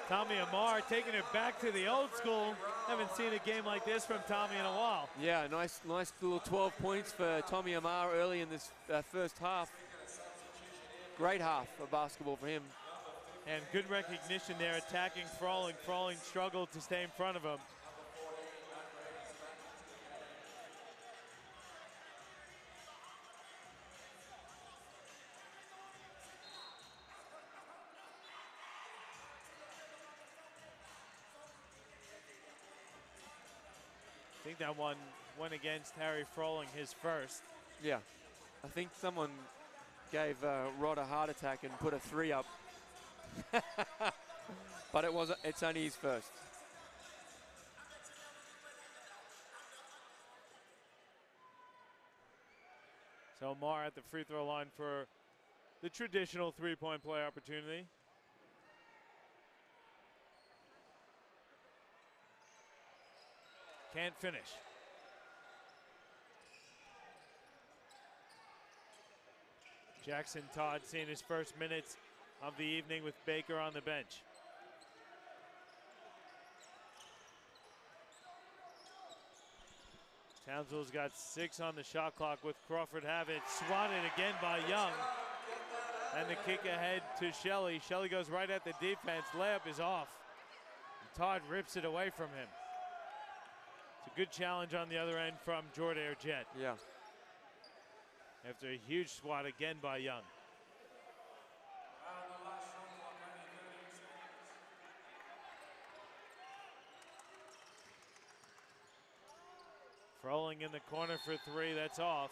Tommy Amar taking it back to the old school. Haven't seen a game like this from Tommy in a while. Yeah, nice little 12 points for Tommy Amar early in this first half. Great half of basketball for him. And good recognition there, attacking Froling. Froling struggled to stay in front of him. I think that one went against Harry Froling, his first. Yeah, I think someone gave Rod a heart attack and put a three up. But it's only his first. So Amar at the free throw line for the traditional three-point play opportunity. Can't finish. Jackson Todd seeing his first minutes of the evening with Baker on the bench. Townsville's got 6 on the shot clock with Crawford have it. Swatted again by Young. And the kick ahead to Shelley. Shelley goes right at the defense. Layup is off. And Todd rips it away from him. It's a good challenge on the other end from Jordair Jet. Yeah. After a huge swat again by Young. Froling in the corner for 3, that's off.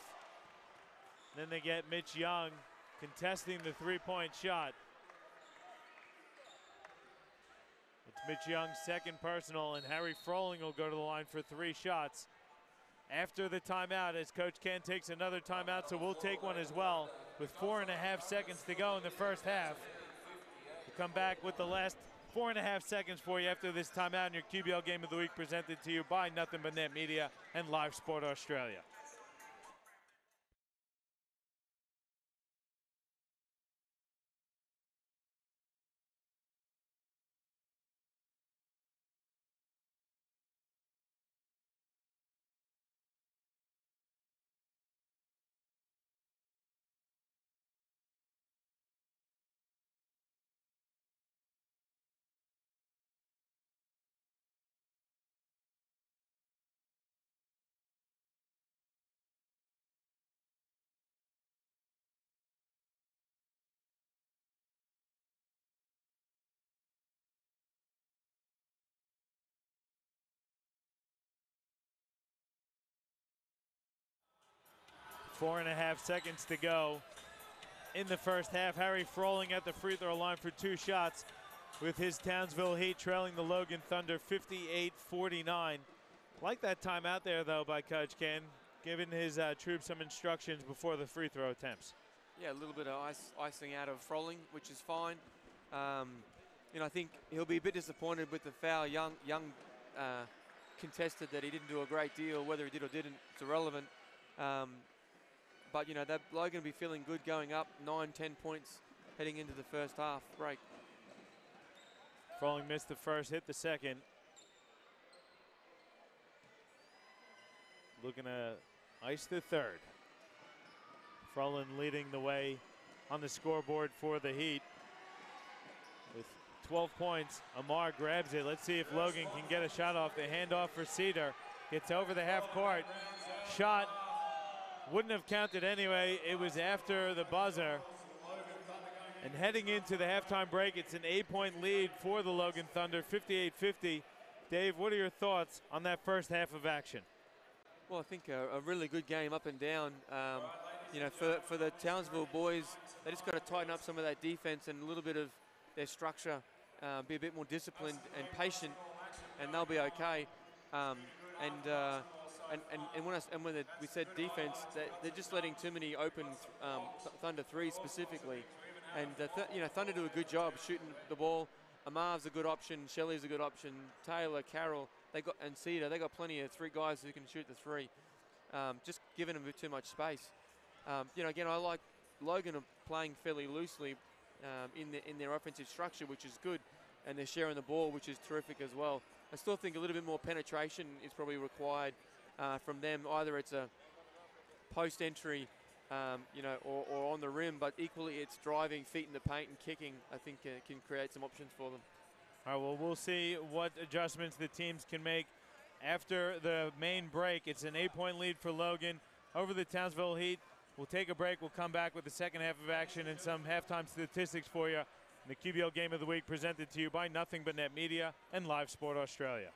Then they get Mitch Young contesting the three-point shot. It's Mitch Young's second personal, and Harry Froling will go to the line for 3 shots. After the timeout, as Coach Ken takes another timeout, so we'll take one as well with 4.5 seconds to go in the first half. We'll come back with the last 4.5 seconds for you after this timeout in your QBL Game of the Week presented to you by Nothing But Net Media and Live Sport Australia. Four and a half seconds to go in the first half. Harry Froling at the free throw line for 2 shots with his Townsville Heat trailing the Logan Thunder 58-49. Like that time out there, though, by Coach Ken, giving his troops some instructions before the free throw attempts. Yeah, a little bit of icing out of Froling, which is fine. You know, I think he'll be a bit disappointed with the foul. Young contested that he didn't do a great deal. Whether he did or didn't, it's irrelevant. But, you know, that Logan will be feeling good going up 9-10 points heading into the first half break. Froling missed the first, hit the second. Looking to ice the third. Froling leading the way on the scoreboard for the Heat with 12 points. Amar grabs it. Let's see if Logan can get a shot off. The handoff for Cedar. Gets over the half court. Shot. Wouldn't have counted anyway. It was after the buzzer. And heading into the halftime break, it's an 8-point lead for the Logan Thunder, 58-50. Dave, what are your thoughts on that first half of action? Well, I think a really good game up and down. You know, for the Townsville boys, they just got to tighten up some of that defense and a little bit of their structure, be a bit more disciplined and patient. and they'll be okay. When we said defense, they're just letting too many open Thunder threes specifically, and Thunder do a good job shooting the ball. Amar's a good option, Shelley's a good option, Taylor, Carroll, and Cedar, they got plenty of 3 guys who can shoot the 3. Just giving them too much space. Again, I like Logan are playing fairly loosely in their offensive structure, which is good, and they're sharing the ball, which is terrific as well. I still think a little bit more penetration is probably required from them. Either it's a post entry, or on the rim, but equally it's driving, feet in the paint, and kicking. I think can create some options for them. All right, well, we'll see what adjustments the teams can make after the main break. It's an 8-point lead for Logan over the Townsville Heat. We'll take a break. We'll come back with the second half of action and some halftime statistics for you. The QBL Game of the Week presented to you by Nothing But Net Media and Live Sport Australia.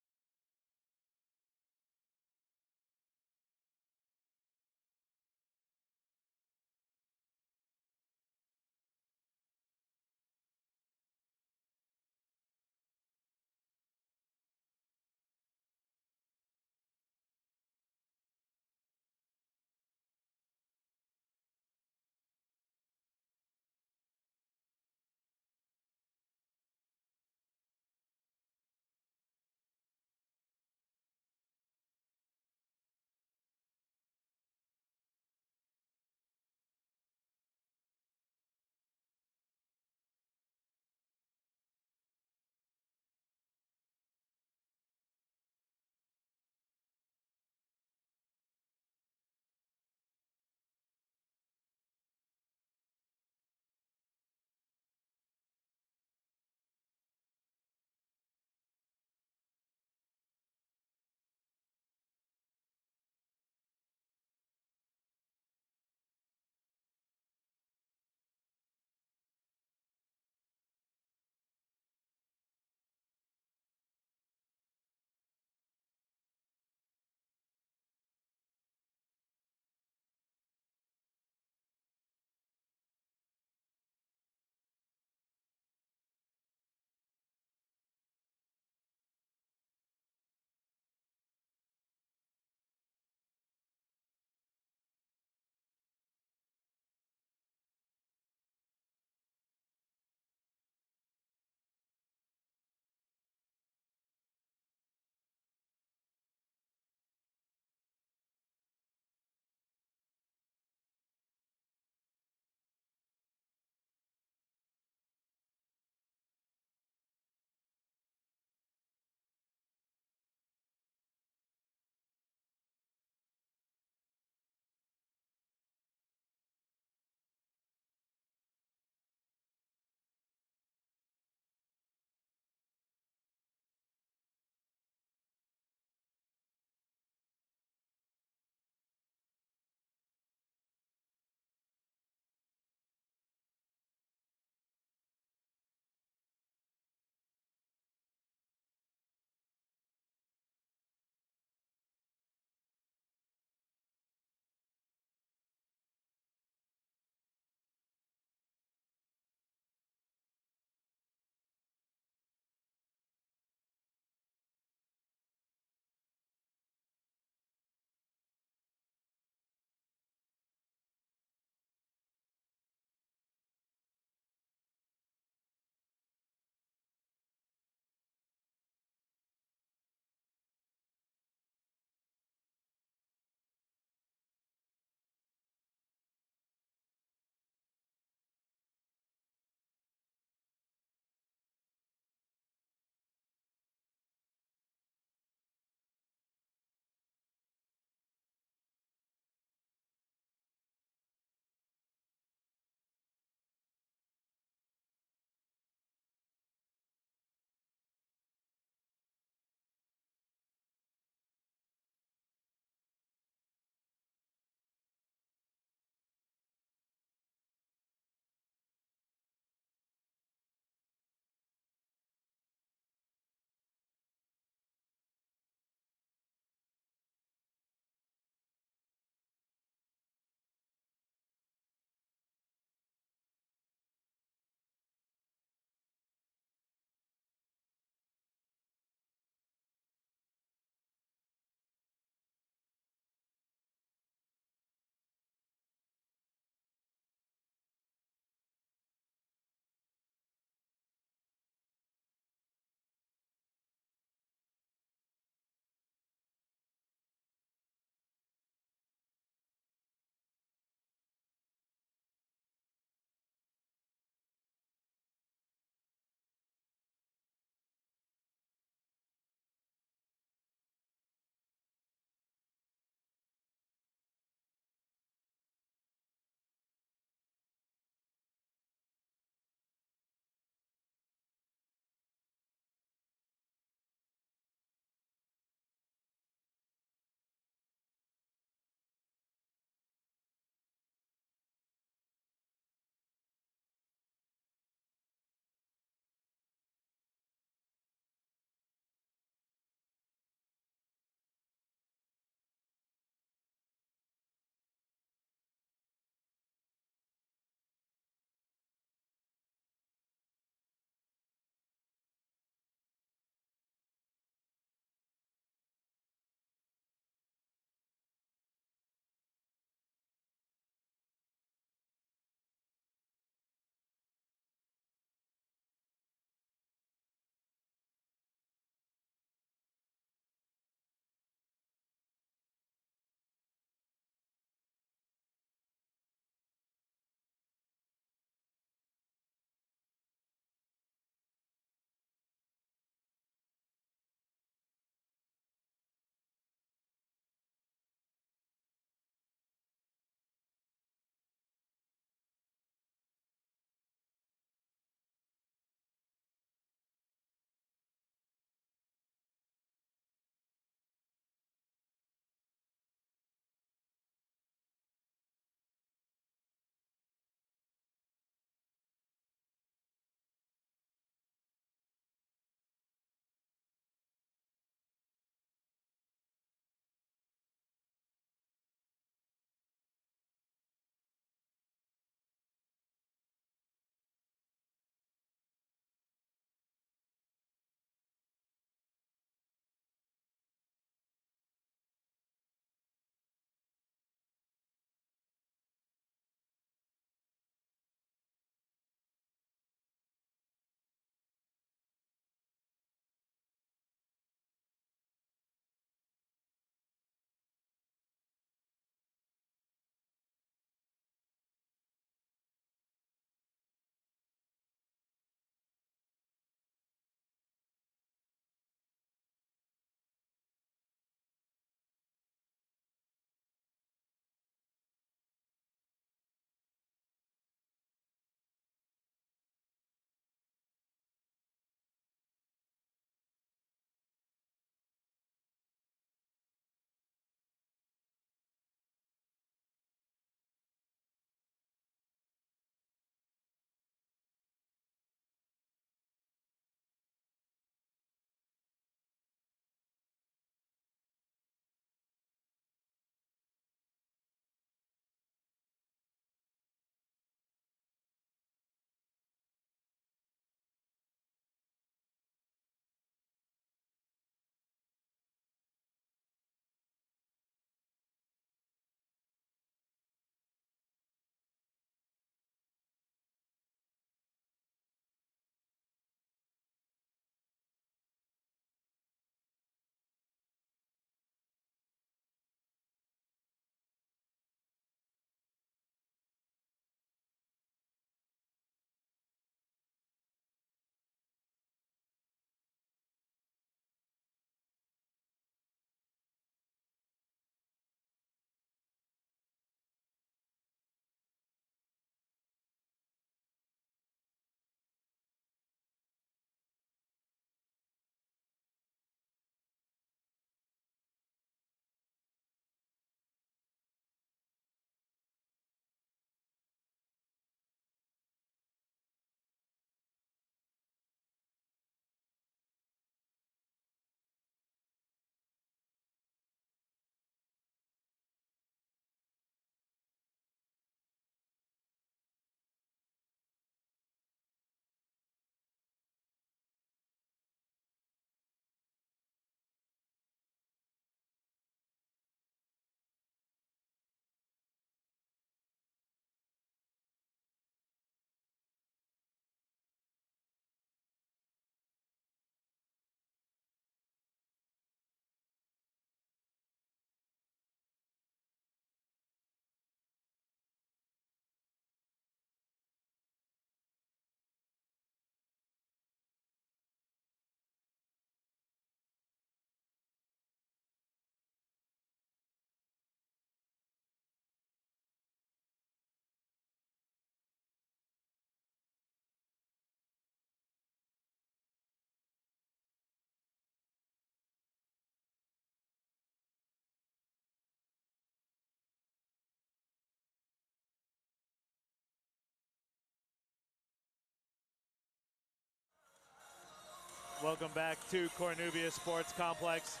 Welcome back to Cornubia Sports Complex.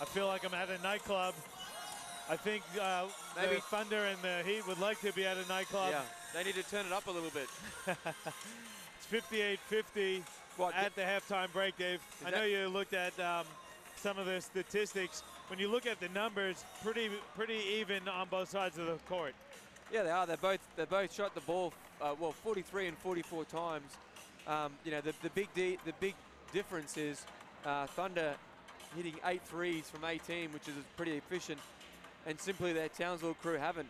I feel like I'm at a nightclub. I think maybe the Thunder and the Heat would like to be at a nightclub. Yeah, they need to turn it up a little bit. It's 58-50 at the halftime break, Dave. I know you looked at some of the statistics. When you look at the numbers, pretty even on both sides of the court. Yeah, they are. They both shot the ball 43 and 44 times. You know, the big difference is Thunder hitting 8 threes from 18, which is pretty efficient, and simply their Townsville crew haven't.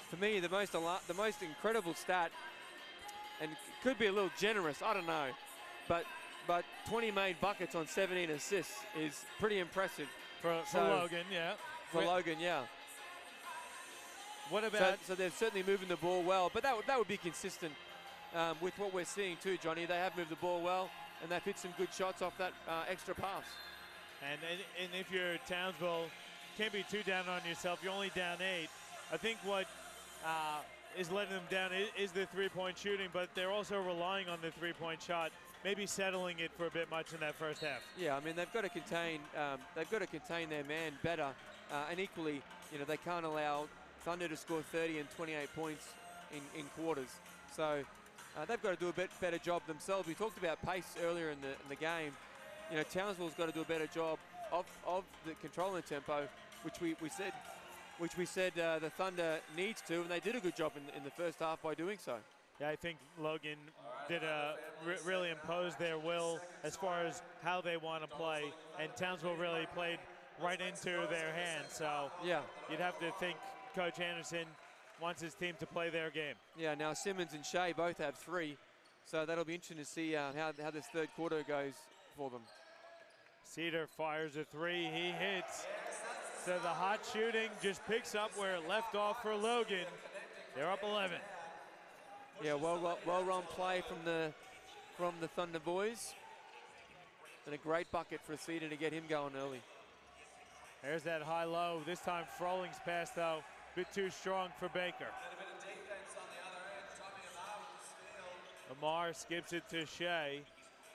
For me, the most incredible stat, and could be a little generous, I don't know, but 20 made buckets on 17 assists is pretty impressive. For Logan, yeah. For Logan, yeah. What about? So they're certainly moving the ball well, but that would be consistent with what we're seeing too, Johnny. They have moved the ball well, and they've hit some good shots off that extra pass. And if you're Townsville, can't be too down on yourself. You're only down 8. I think what is letting them down is the three-point shooting, but they're also relying on the three-point shot, maybe settling it for a bit much in that first half. Yeah, I mean they've got to contain their man better, and equally, you know, they can't allow Thunder to score 30 and 28 points in quarters. So they've got to do a bit better job themselves. We talked about pace earlier in the game. You know, Townsville's got to do a better job of the controlling tempo, which we said the Thunder needs to, and they did a good job in the first half by doing so. Yeah, I think Logan did really impose their will as far as how they want to play, and Townsville really played right into their hands. So yeah, you'd have to think Coach Anderson wants his team to play their game. Yeah, now Simmons and Shea both have 3, so that'll be interesting to see how this third quarter goes for them. Cedar fires a 3, he hits. So the hot shooting just picks up where it left off for Logan. They're up 11. Yeah, well run play from the Thunder boys, and a great bucket for Cedar to get him going early. There's that high-low. This time Frolling's pass, though, a bit too strong for Baker. Lamar skips it to Shea.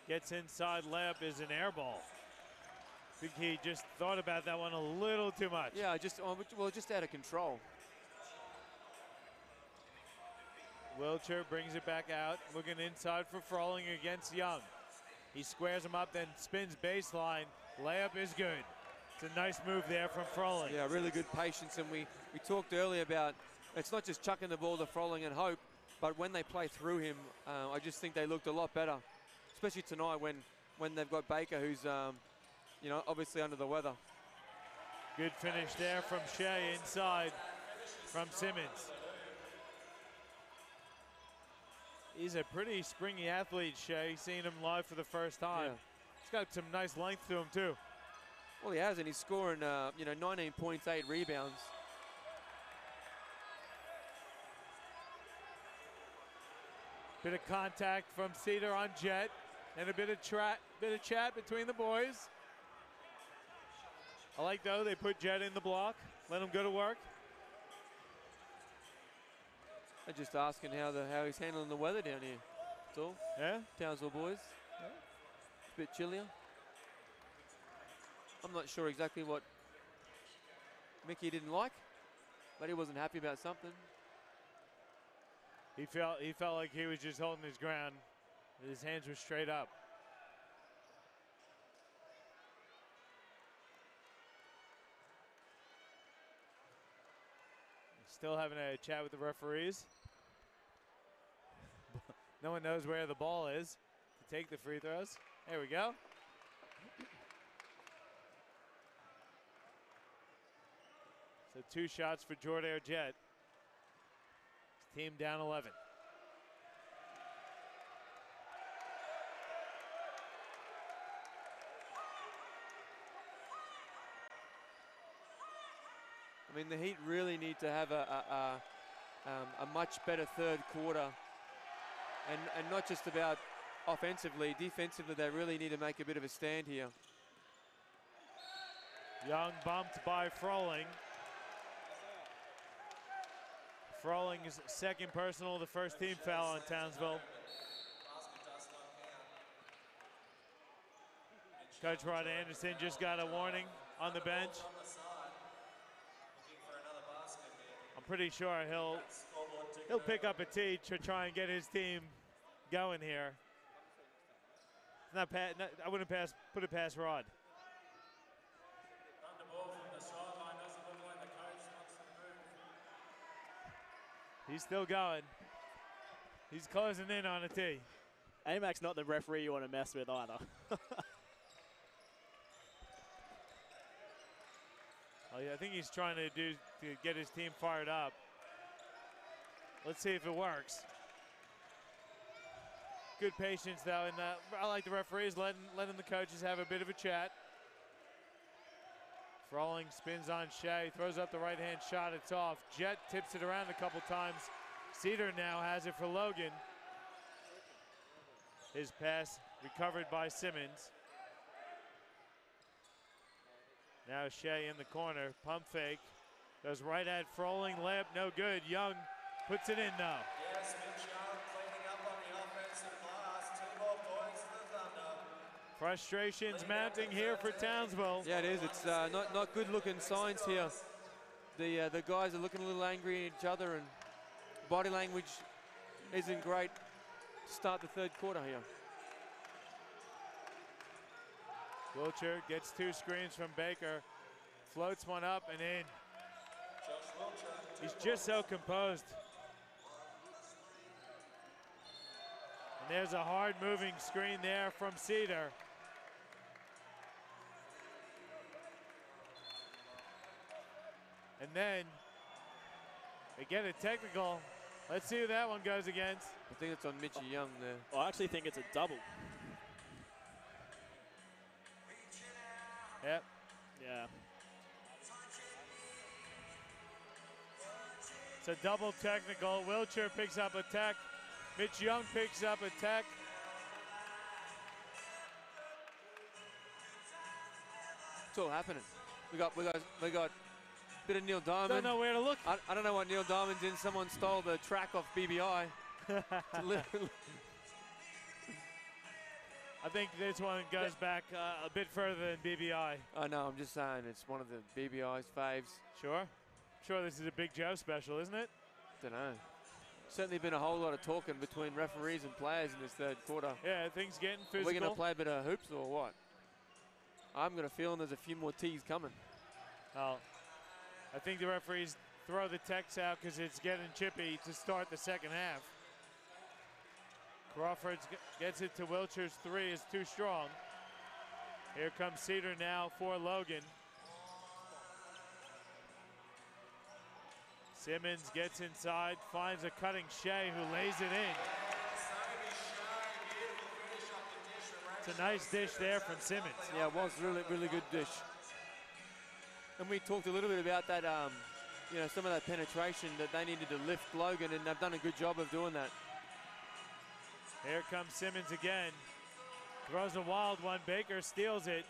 Gets inside, layup is an air ball. I think he just thought about that one a little too much. Yeah, just out of control. Wilcher brings it back out, looking inside for Frolling against Young. He squares him up, then spins baseline. Layup is good. It's a nice move there from Frolling. Yeah, really good patience, and we talked earlier about it's not just chucking the ball to Frolling and hope, but when they play through him, I just think they looked a lot better, especially tonight when they've got Baker, who's you know, obviously under the weather. Good finish there from Shea inside from Simmons. He's a pretty springy athlete, Shea. Seeing him live for the first time. Yeah. He's got some nice length to him too. Well, he has, and he's scoring, you know, 19 points, 8 rebounds. Bit of contact from Cedar on Jet, and a bit of chat between the boys. I like, though, they put Jet in the block, let him go to work. They're just asking how he's handling the weather down here. That's all. Yeah? Townsville boys. Yeah. It's a bit chillier. I'm not sure exactly what Mickey didn't like, but he wasn't happy about something. He felt like he was just holding his ground. His hands were straight up. Still having a chat with the referees. No one knows where the ball is to take the free throws. There we go. So 2 shots for Jordair Jet. His team down 11. I mean, the Heat really need to have a much better third quarter, and not just about offensively, defensively they really need to make a bit of a stand here. Young bumped by Froling. Froling's second personal, the first team foul on Townsville. Coach Rod Anderson just got a warning on the bench. I'm pretty sure he'll pick up a tee to try and get his team going here. I wouldn't put it past Rod. He's still going. He's closing in on a tee. AMAC's not the referee you want to mess with either. Oh, yeah, I think he's trying to get his team fired up. Let's see if it works. Good patience though, and I like the referees letting the coaches have a bit of a chat. Froling spins on Shea, throws up the right-hand shot, it's off. Jet tips it around a couple times. Cedar now has it for Logan. His pass recovered by Simmons. Now Shea in the corner, pump fake. Goes right at Froling, layup no good. Young puts it in though. Yes, Mitch Young cleaning up on the offensive glass. 2 more points for the Thunder. Frustrations mounting here for Townsville. Yeah, it is. It's not good looking signs here. The guys are looking a little angry at each other, and body language isn't great to start the third quarter here. Wilcher gets 2 screens from Baker, floats one up and in. He's just so composed. And there's a hard moving screen there from Cedar. And then they get a technical. Let's see who that one goes against. I think it's on Mitchie Young there. Well, I actually think it's a double. Yep. Yeah. It's a double technical. Wilcher picks up a tech. Mitch Young picks up a tech. It's all happening. We got a bit of Neil Diamond. Don't know where to look. I don't know what Neil Diamond's in. Someone stole the track off BBI. I think this one goes back a bit further than BBI. I know, I'm just saying it's one of the BBI's faves. Sure. Sure, this is a Big Joe special, isn't it? Don't know. Certainly been a whole lot of talking between referees and players in this third quarter. Yeah, things getting Are physical. we going to play a bit of hoops or what? I'm got a feeling there's a few more tees coming. Oh, I think the referees throw the techs out because it's getting chippy to start the second half. Crawford gets it to Wilcher's 3 is too strong. Here comes Cedar now for Logan. Simmons gets inside, finds a cutting Shea who lays it in. It's a nice dish there from Simmons. Yeah, it was really good dish. And we talked a little bit about that, you know, some of that penetration that they needed to lift Logan, and they've done a good job of doing that. Here comes Simmons again. Throws a wild one. Baker steals it.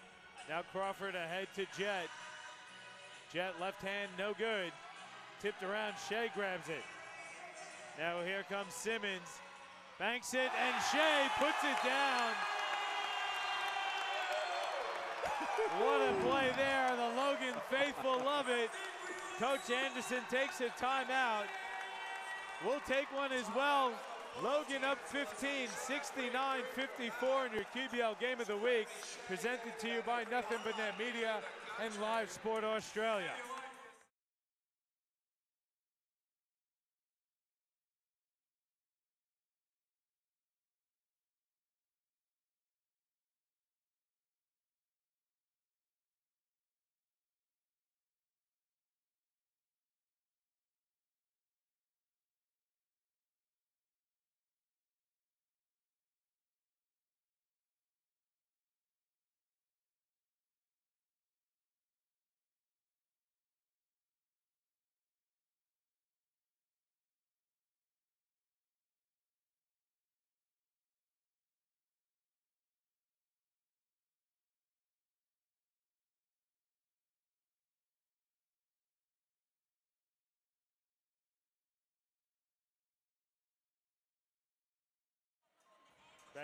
Now Crawford ahead to Jet. Jet left hand, no good. Tipped around, Shea grabs it. Now here comes Simmons. Banks it, and Shea puts it down. What a play there. The Logan faithful love it. Coach Anderson takes a timeout. We'll take one as well. Logan up 15, 69-54 in your QBL Game of the Week. Presented to you by Nothing But Net Media and Live Sport Australia.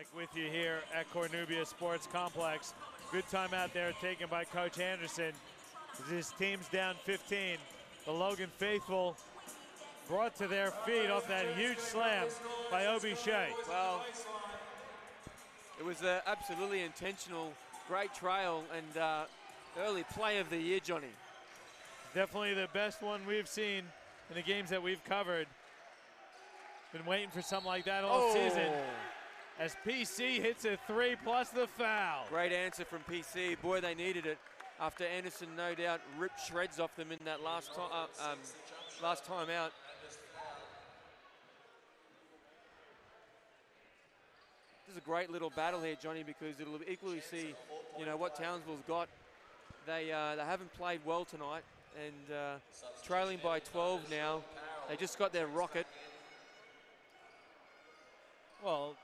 Back with you here at Cornubia Sports Complex. Good time out there taken by Coach Anderson. His team's down 15. The Logan faithful brought to their feet off that huge slam by Obi Shea. Well, it was absolutely intentional, great trail, and early play of the year, Johnny. Definitely the best one we've seen in the games that we've covered. Been waiting for something like that all season. As PC hits a 3 plus the foul. Great answer from PC. Boy, they needed it after Anderson, no doubt, ripped shreds off them in that last time out. This is a great little battle here, Johnny, because it'll equally see, you know, what Townsville's got. They haven't played well tonight, and trailing by 12 now. They just got their rocket. Well,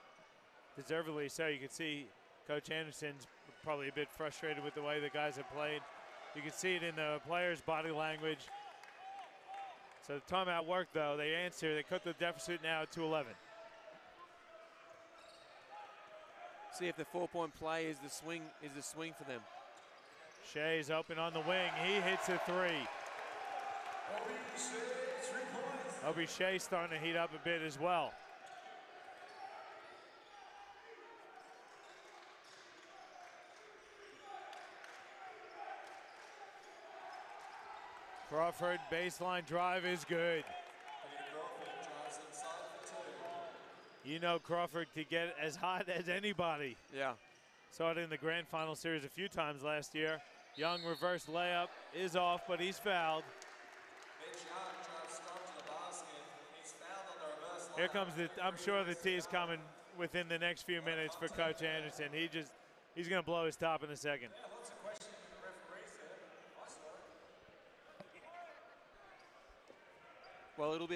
deservedly so. You can see Coach Anderson's probably a bit frustrated with the way the guys have played. You can see it in the players' body language. So the timeout worked, though. They answer. They cut the deficit now to 11. See if the 4-point play is the swing for them. Shea's open on the wing. He hits a 3. Obi Shea starting to heat up a bit as well. Crawford baseline drive is good. You know Crawford to get as hot as anybody. Yeah. Saw it in the grand final series a few times last year. Young reverse layup is off, but he's fouled. Here comes I'm sure the tee is coming within the next few minutes for Coach Anderson. He's going to blow his top in a second. Well, it'll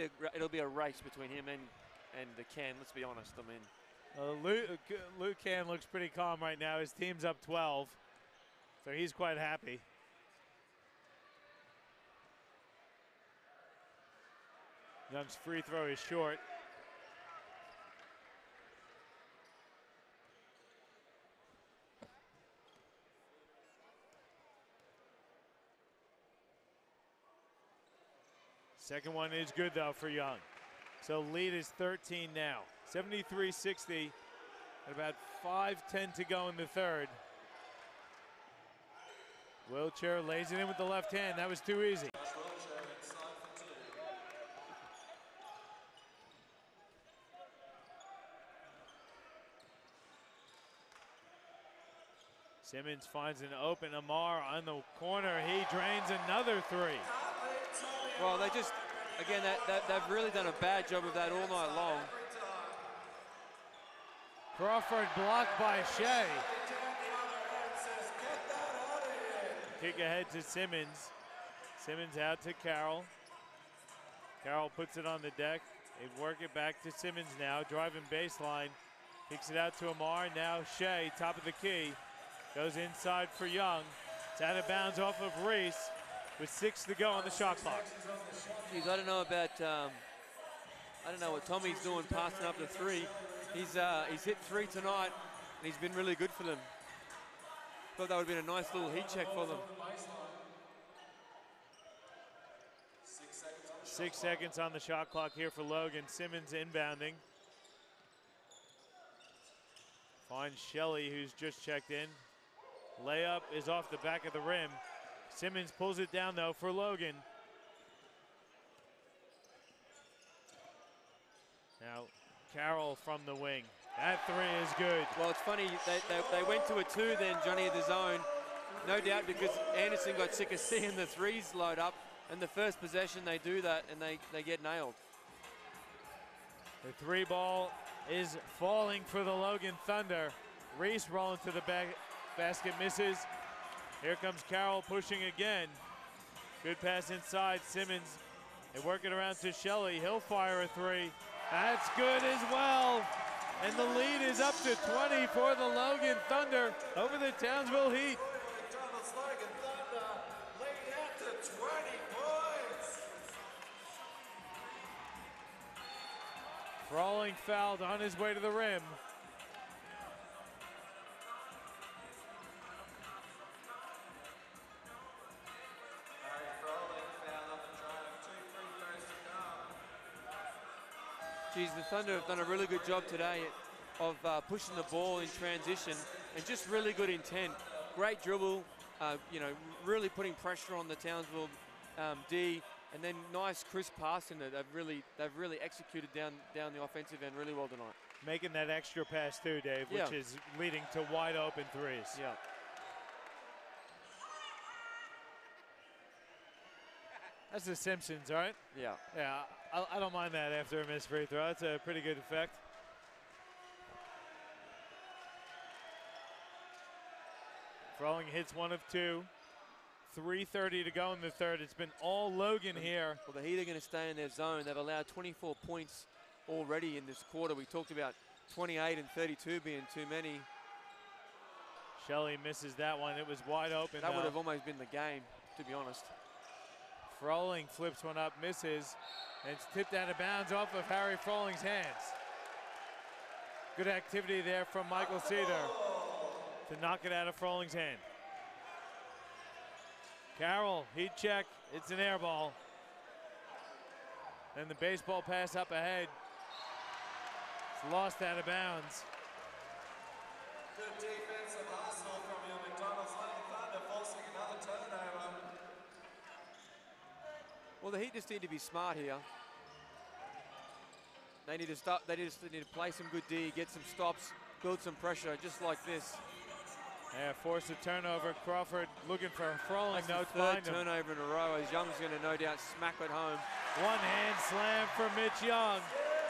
be a race between him and the Can. Let's be honest. I mean, Luke Can looks pretty calm right now. His team's up 12, so he's quite happy. Young's free throw is short. Second one is good, though, for Young. So lead is 13 now. 73-60 at about 5:10 to go in the third. Wiltshire lays it in with the left hand. That was too easy. Simmons finds an open Amar on the corner. He drains another 3. Well, they just, again, they've really done a bad job of that all night long. Crawford blocked by Shea. Kick ahead to Simmons. Simmons out to Carroll. Carroll puts it on the deck. They work it back to Simmons now, driving baseline. Kicks it out to Amar. Now Shea, top of the key. Goes inside for Young. It's out of bounds off of Reese with 6 to go on the shot clock. Geez, I don't know about, I don't know what Tommy's doing passing up the 3. He's hit 3 tonight, and he's been really good for them. Thought that would have been a nice little heat check for them. 6 seconds on the shot clock here for Logan. Simmons inbounding. Finds Shelley, who's just checked in. Layup is off the back of the rim. Simmons pulls it down, though, for Logan. Now, Carroll from the wing. That 3 is good. Well, it's funny, they went to a 2 then, Johnny, at the zone. No doubt because Anderson got sick of seeing the 3s load up. And the first possession, they do that, and they get nailed. The 3 ball is falling for the Logan Thunder. Reese rolling to the basket, misses. Here comes Carroll pushing again. Good pass inside, Simmons. They work it around to Shelley. He'll fire a 3. That's good as well. And the lead is up to 20 for the Logan Thunder over the Townsville Heat. Frawling fouled on his way to the rim. Thunder have done a really good job today of pushing the ball in transition and just really good intent. Great dribble, you know, really putting pressure on the Townsville D, and then nice crisp passing that they've really executed down the offensive end really well tonight. Making that extra pass too, Dave, which is leading to wide open threes. Yeah. That's the Simpsons, right? Yeah. Yeah, I don't mind that after a missed free throw. That's a pretty good effect. Froling hits 1 of 2. 3:30 to go in the third. It's been all Logan here. Well, the Heat are going to stay in their zone. They've allowed 24 points already in this quarter. We talked about 28 and 32 being too many. Shelley misses that one. It was wide open. That would have almost been the game, to be honest. Froling flips one up, misses, and it's tipped out of bounds off of Harry Froling's hands. Good activity there from Michael Cedar to knock it out of Froling's hand. Carroll, heat check, it's an air ball. And the baseball pass up ahead. It's lost out of bounds. Good defensive hustle from your McDonald's Lane Thunder, forcing another turnover. Well, the Heat just need to be smart here. They need to stop. They just need to play some good D, get some stops, build some pressure, just like this. Yeah, force a turnover. Crawford looking for Froling. That's the third turnover in a row, as Young's going to no doubt smack it home. One hand slam for Mitch Young.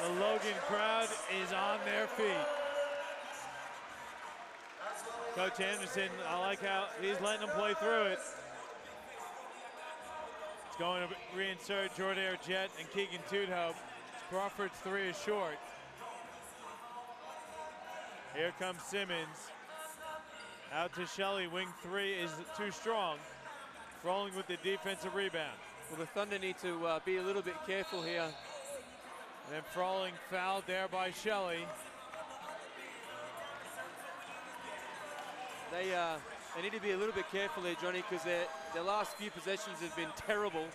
The Logan crowd is on their feet. Coach Anderson, I like how he's letting them play through it. It's going to reinsert Jordair Jett and Keegan Tudhope. Crawford's 3 is short. Here comes Simmons. Out to Shelley, wing 3 is too strong. Froling with the defensive rebound. Well, the Thunder need to be a little bit careful here. And then Froling fouled there by Shelley. They need to be a little bit careful here, Johnny, because their last few possessions have been terrible.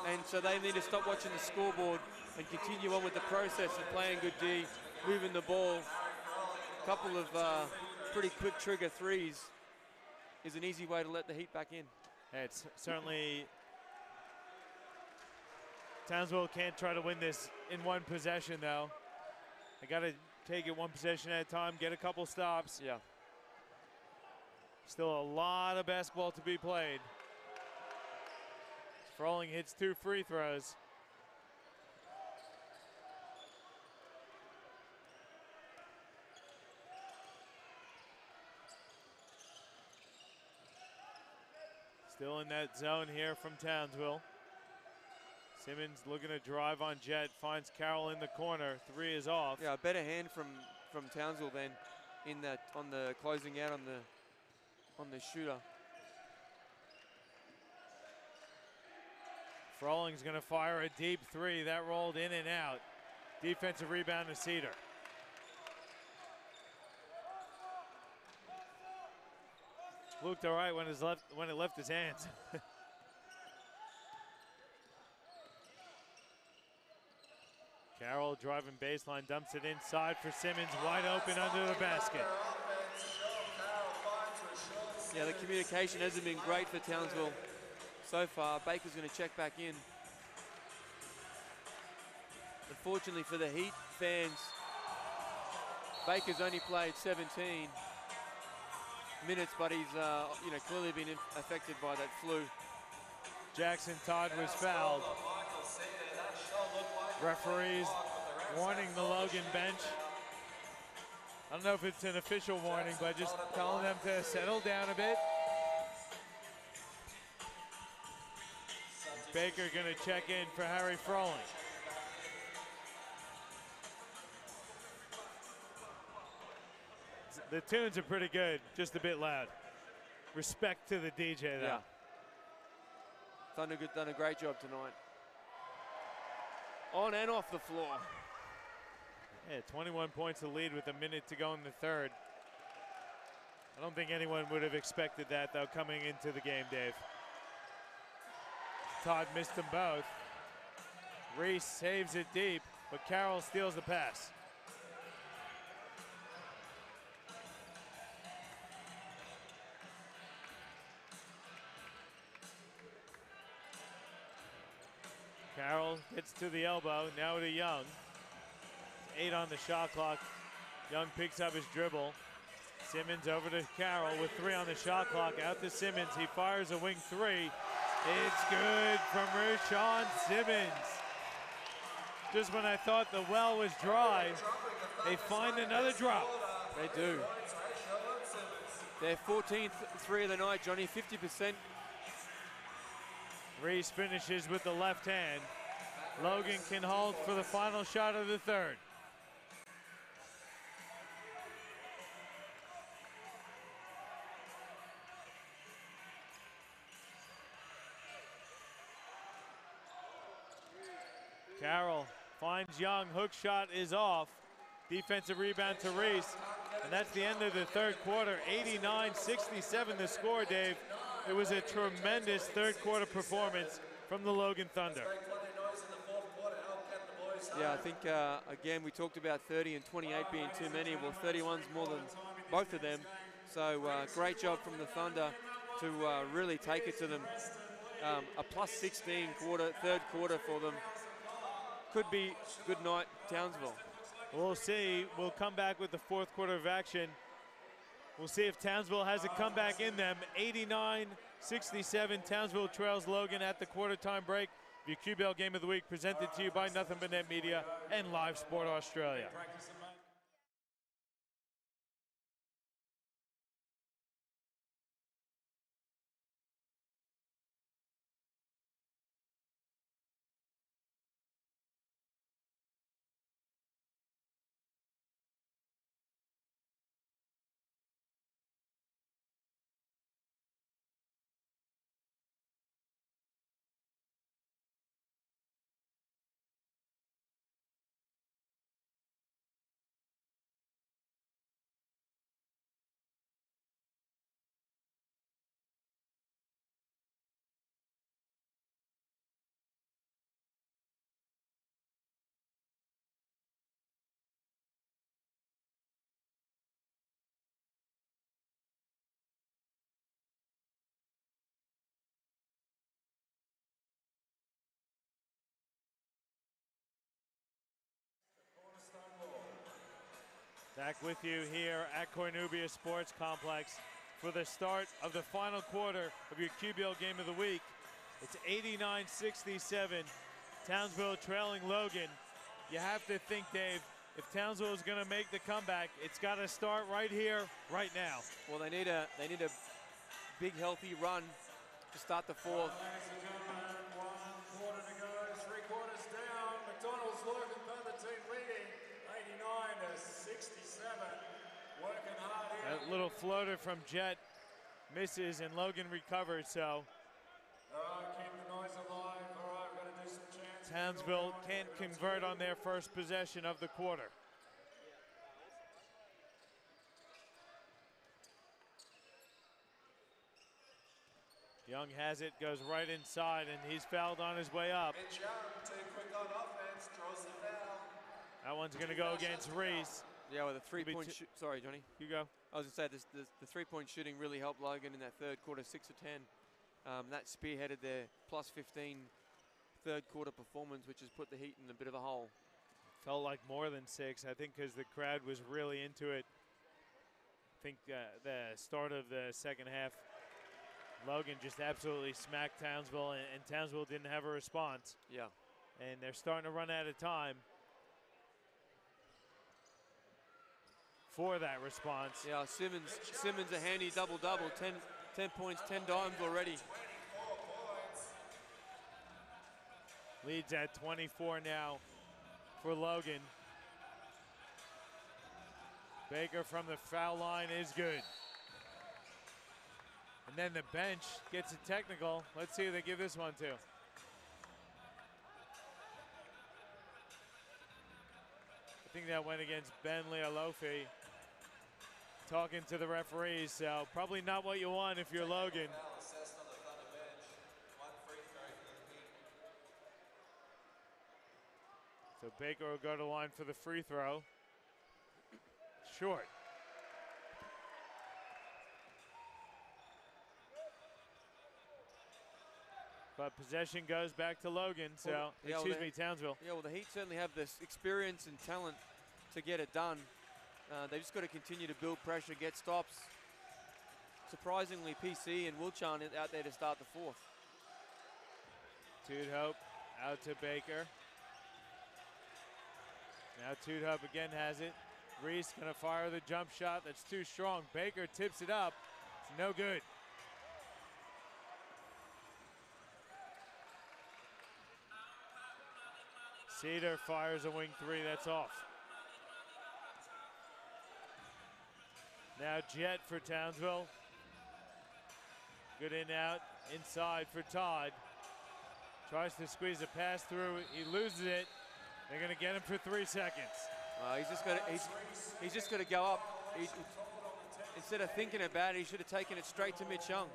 And so they need to stop watching the scoreboard and continue on with the process of playing good D, moving the ball. A couple of pretty quick trigger threes is an easy way to let the Heat back in. Yeah, it's certainly, Townsville can't try to win this in one possession though. They got to take it one possession at a time, get a couple stops. Yeah. Still a lot of basketball to be played. Froling hits 2 free throws. Still in that zone here from Townsville. Simmons looking to drive on Jett, finds Carroll in the corner. 3 is off. Yeah, a better hand from Townsville than in that on the closing out on the shooter. Froling's gonna fire a deep 3. That rolled in and out. Defensive rebound to Cedar. Looked all right when it left his hands. Carroll driving baseline, dumps it inside for Simmons, wide open under the basket. Yeah, the communication hasn't been great for Townsville so far. Baker's going to check back in. Unfortunately for the Heat fans, Baker's only played 17 minutes, but he's clearly been affected by that flu. Jackson Todd was fouled. Referees warning the Logan bench. I don't know if it's an official warning, but just telling them to settle down a bit. Baker gonna check in for Harry Froling. The tunes are pretty good, just a bit loud. Respect to the DJ though. Yeah. Thunder done a great job tonight. On and off the floor. Yeah, 21 points to lead with a minute to go in the third. I don't think anyone would have expected that though coming into the game, Dave. Todd missed them both. Reese saves it deep. but Carroll steals the pass. Carroll gets to the elbow, now to Young. 8 on the shot clock. Young picks up his dribble. Simmons over to Carroll with 3 on the shot clock. Out to Simmons, he fires a wing 3. It's good from Rashawn Simmons. Just when I thought the well was dry, they find another drop. They do. Their 14th three of the night, Johnny, 50%. Reese finishes with the left hand. Logan can hold for the final shot of the third. Carroll finds Young, hook shot is off. Defensive rebound to Reese, and that's the end of the third quarter. 89-67 the score, Dave. It was a tremendous third quarter performance from the Logan Thunder. Yeah, I think, again, we talked about 30 and 28 being too many. Well, 31's more than both of them. So great job from the Thunder to really take it to them. A plus 16 third quarter for them. Could be good night, Townsville. We'll see. We'll come back with the fourth quarter of action. We'll see if Townsville has a comeback in them. 89-67, Townsville trails Logan at the quarter time break. Your QBL Game of the Week presented to you by Nothing But Net Media and Live Sport Australia. Back with you here at Cornubia Sports Complex for the start of the final quarter of your QBL Game of the Week. It's 89-67, Townsville trailing Logan. You have to think, Dave, if Townsville is going to make the comeback, it's got to start right here, right now. Well, they need a big, healthy run to start the fourth. Ladies and gentlemen, 1 quarter to go, 3 quarters down. McDonald's Logan Thunder team leading 89-67. Working hard here. That little floater from Jet misses and Logan recovers, so Keep the noise alive. All right, we're going to do some chants. Townsville can't convert on their first possession of the quarter. Young has it, goes right inside, and he's fouled on his way up. Mitch Young, too quick on offense, draws the foul. That one's going to go against Reese. Yeah, with a three-point shoot. Sorry, Johnny. You go. I was going to say, the three-point shooting really helped Logan in that third quarter, 6 of 10. That spearheaded their plus 15 third quarter performance, which has put the Heat in a bit of a hole. Felt like more than 6, I think, because the crowd was really into it. I think the start of the second half, Logan just absolutely smacked Townsville, and Townsville didn't have a response. Yeah. And they're starting to run out of time for that response. Yeah, Simmons a handy double-double, 10 points, 10 dimes already. Leads at 24 now for Logan. Baker from the foul line is good. And then the bench gets a technical. Let's see who they give this one to. I think that went against Ben Lealofi. Talking to the referees, so probably not what you want if you're Logan. So Baker will go to the line for the free throw. Short. But possession goes back to Logan, so, Townsville. Yeah, well, the Heat certainly have this experience and talent to get it done. They've just got to continue to build pressure, get stops. Surprisingly, PC and Wilchan out there to start the fourth. Hope out to Baker. Now Hope again has it. Reese gonna fire the jump shot. That's too strong. Baker tips it up. It's no good. Cedar fires a wing three. That's off. Now Jet for Townsville. Good in out. Inside for Todd. Tries to squeeze a pass through. He loses it. They're going to get him for 3 seconds. He's just got to go up. Instead of thinking about it, he should have taken it straight to Mitch Young.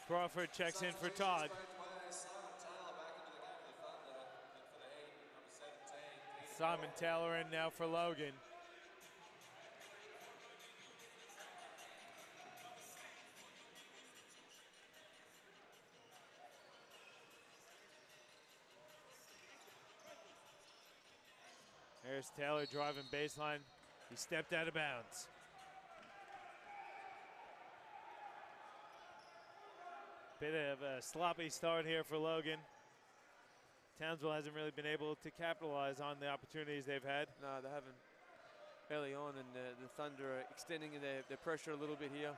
Crawford checks in for Todd. Simon Taylor in now for Logan. There's Taylor driving baseline. He stepped out of bounds. Bit of a sloppy start here for Logan. Townsville hasn't really been able to capitalize on the opportunities they've had. No, they haven't early on, and the Thunder are extending their pressure a little bit here.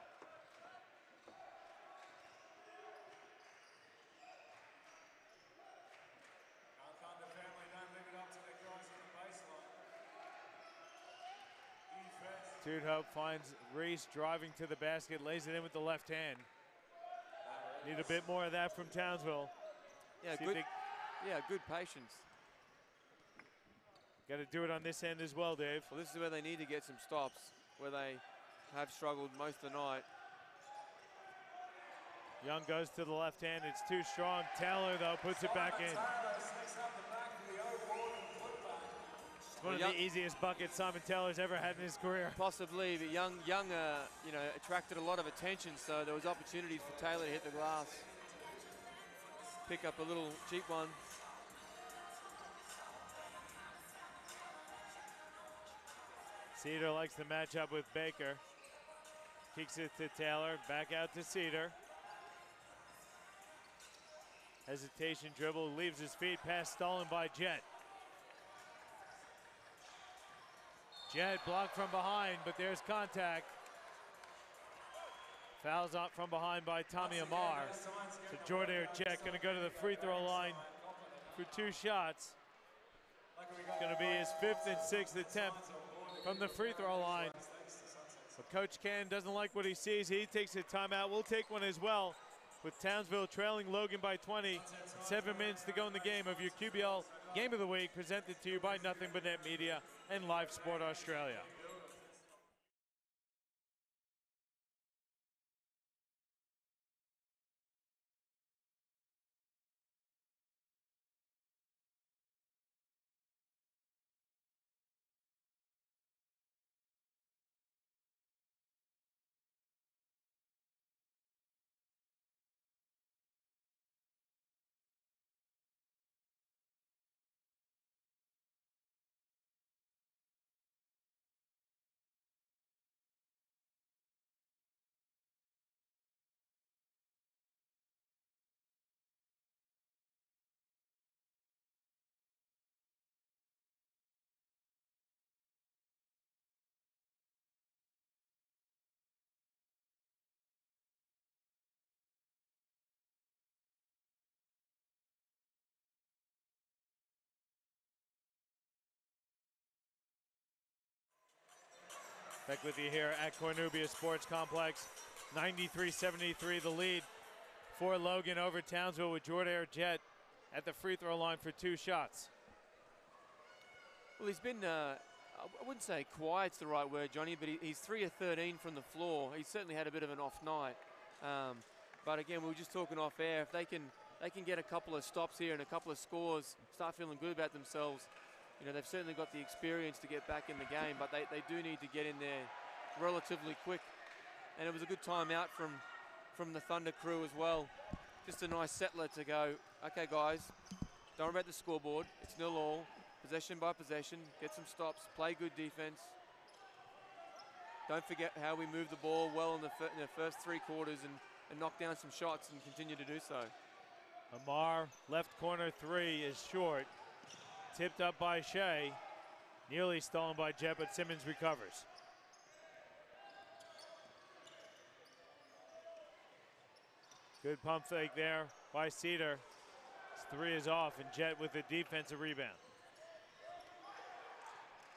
Hope finds Reese driving to the basket, lays it in with the left hand. Need a bit more of that from Townsville. Yeah, good patience. Got to do it on this end as well, Dave. Well, this is where they need to get some stops, where they have struggled most of the night. Young goes to the left hand. It's too strong. Taylor, though, puts it back in. One of the easiest buckets Simon Taylor's ever had in his career. Possibly, but Young attracted a lot of attention, so there was opportunities for Taylor to hit the glass. Pick up a little cheap one. Cedar likes to match up with Baker. Kicks it to Taylor, back out to Cedar. Hesitation dribble, leaves his feet, pass stolen by Jet. Jet blocked from behind, but there's contact. Fouls out from behind by Tommy Amar. So Jordan Jet going to go to the free throw line for 2 shots. It's going to be his 5th and 6th attempt from the free throw line. But Coach Cann doesn't like what he sees. He takes a timeout. We'll take one as well, with Townsville trailing Logan by 20. 7 minutes to go in the game of your QBL Game of the Week, presented to you by Nothing But Net Media and Live Sport Australia. Back with you here at Cornubia Sports Complex. 93-73 the lead for Logan over Townsville, with Jordan Jet at the free throw line for 2 shots. Well, he's been, I wouldn't say quiet's the right word, Johnny, but he's 3 of 13 from the floor. He's certainly had a bit of an off night. But again, we were just talking off air. If they can they can get a couple of stops here and a couple of scores, start feeling good about themselves. You know, they've certainly got the experience to get back in the game, but they do need to get in there relatively quick. And it was a good timeout from the Thunder crew as well. Just a nice settler to go, okay guys, don't worry about the scoreboard. It's 0-0, possession by possession, get some stops, play good defense. Don't forget how we moved the ball well in the first 3 quarters and knock down some shots and continue to do so. Amar, left corner 3 is short. Tipped up by Shea. Nearly stolen by Jet, but Simmons recovers. Good pump fake there by Cedar. His 3 is off, and Jet with the defensive rebound.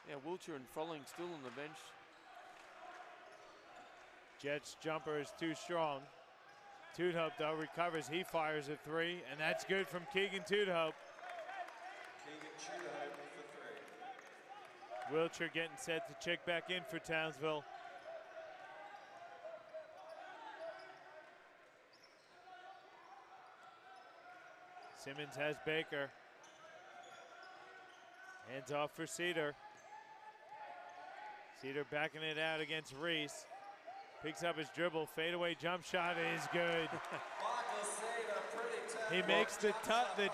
Yeah, Wiltshire and Froling still on the bench. Jet's jumper is too strong. Toodhope, though, recovers. He fires a 3, and that's good from Keegan Toodhope. Keegan Toodhope for 3. Wiltshire getting set to check back in for Townsville. Simmons has Baker. Hands off for Cedar. Cedar backing it out against Reese. Picks up his dribble, fadeaway jump shot is good. He makes the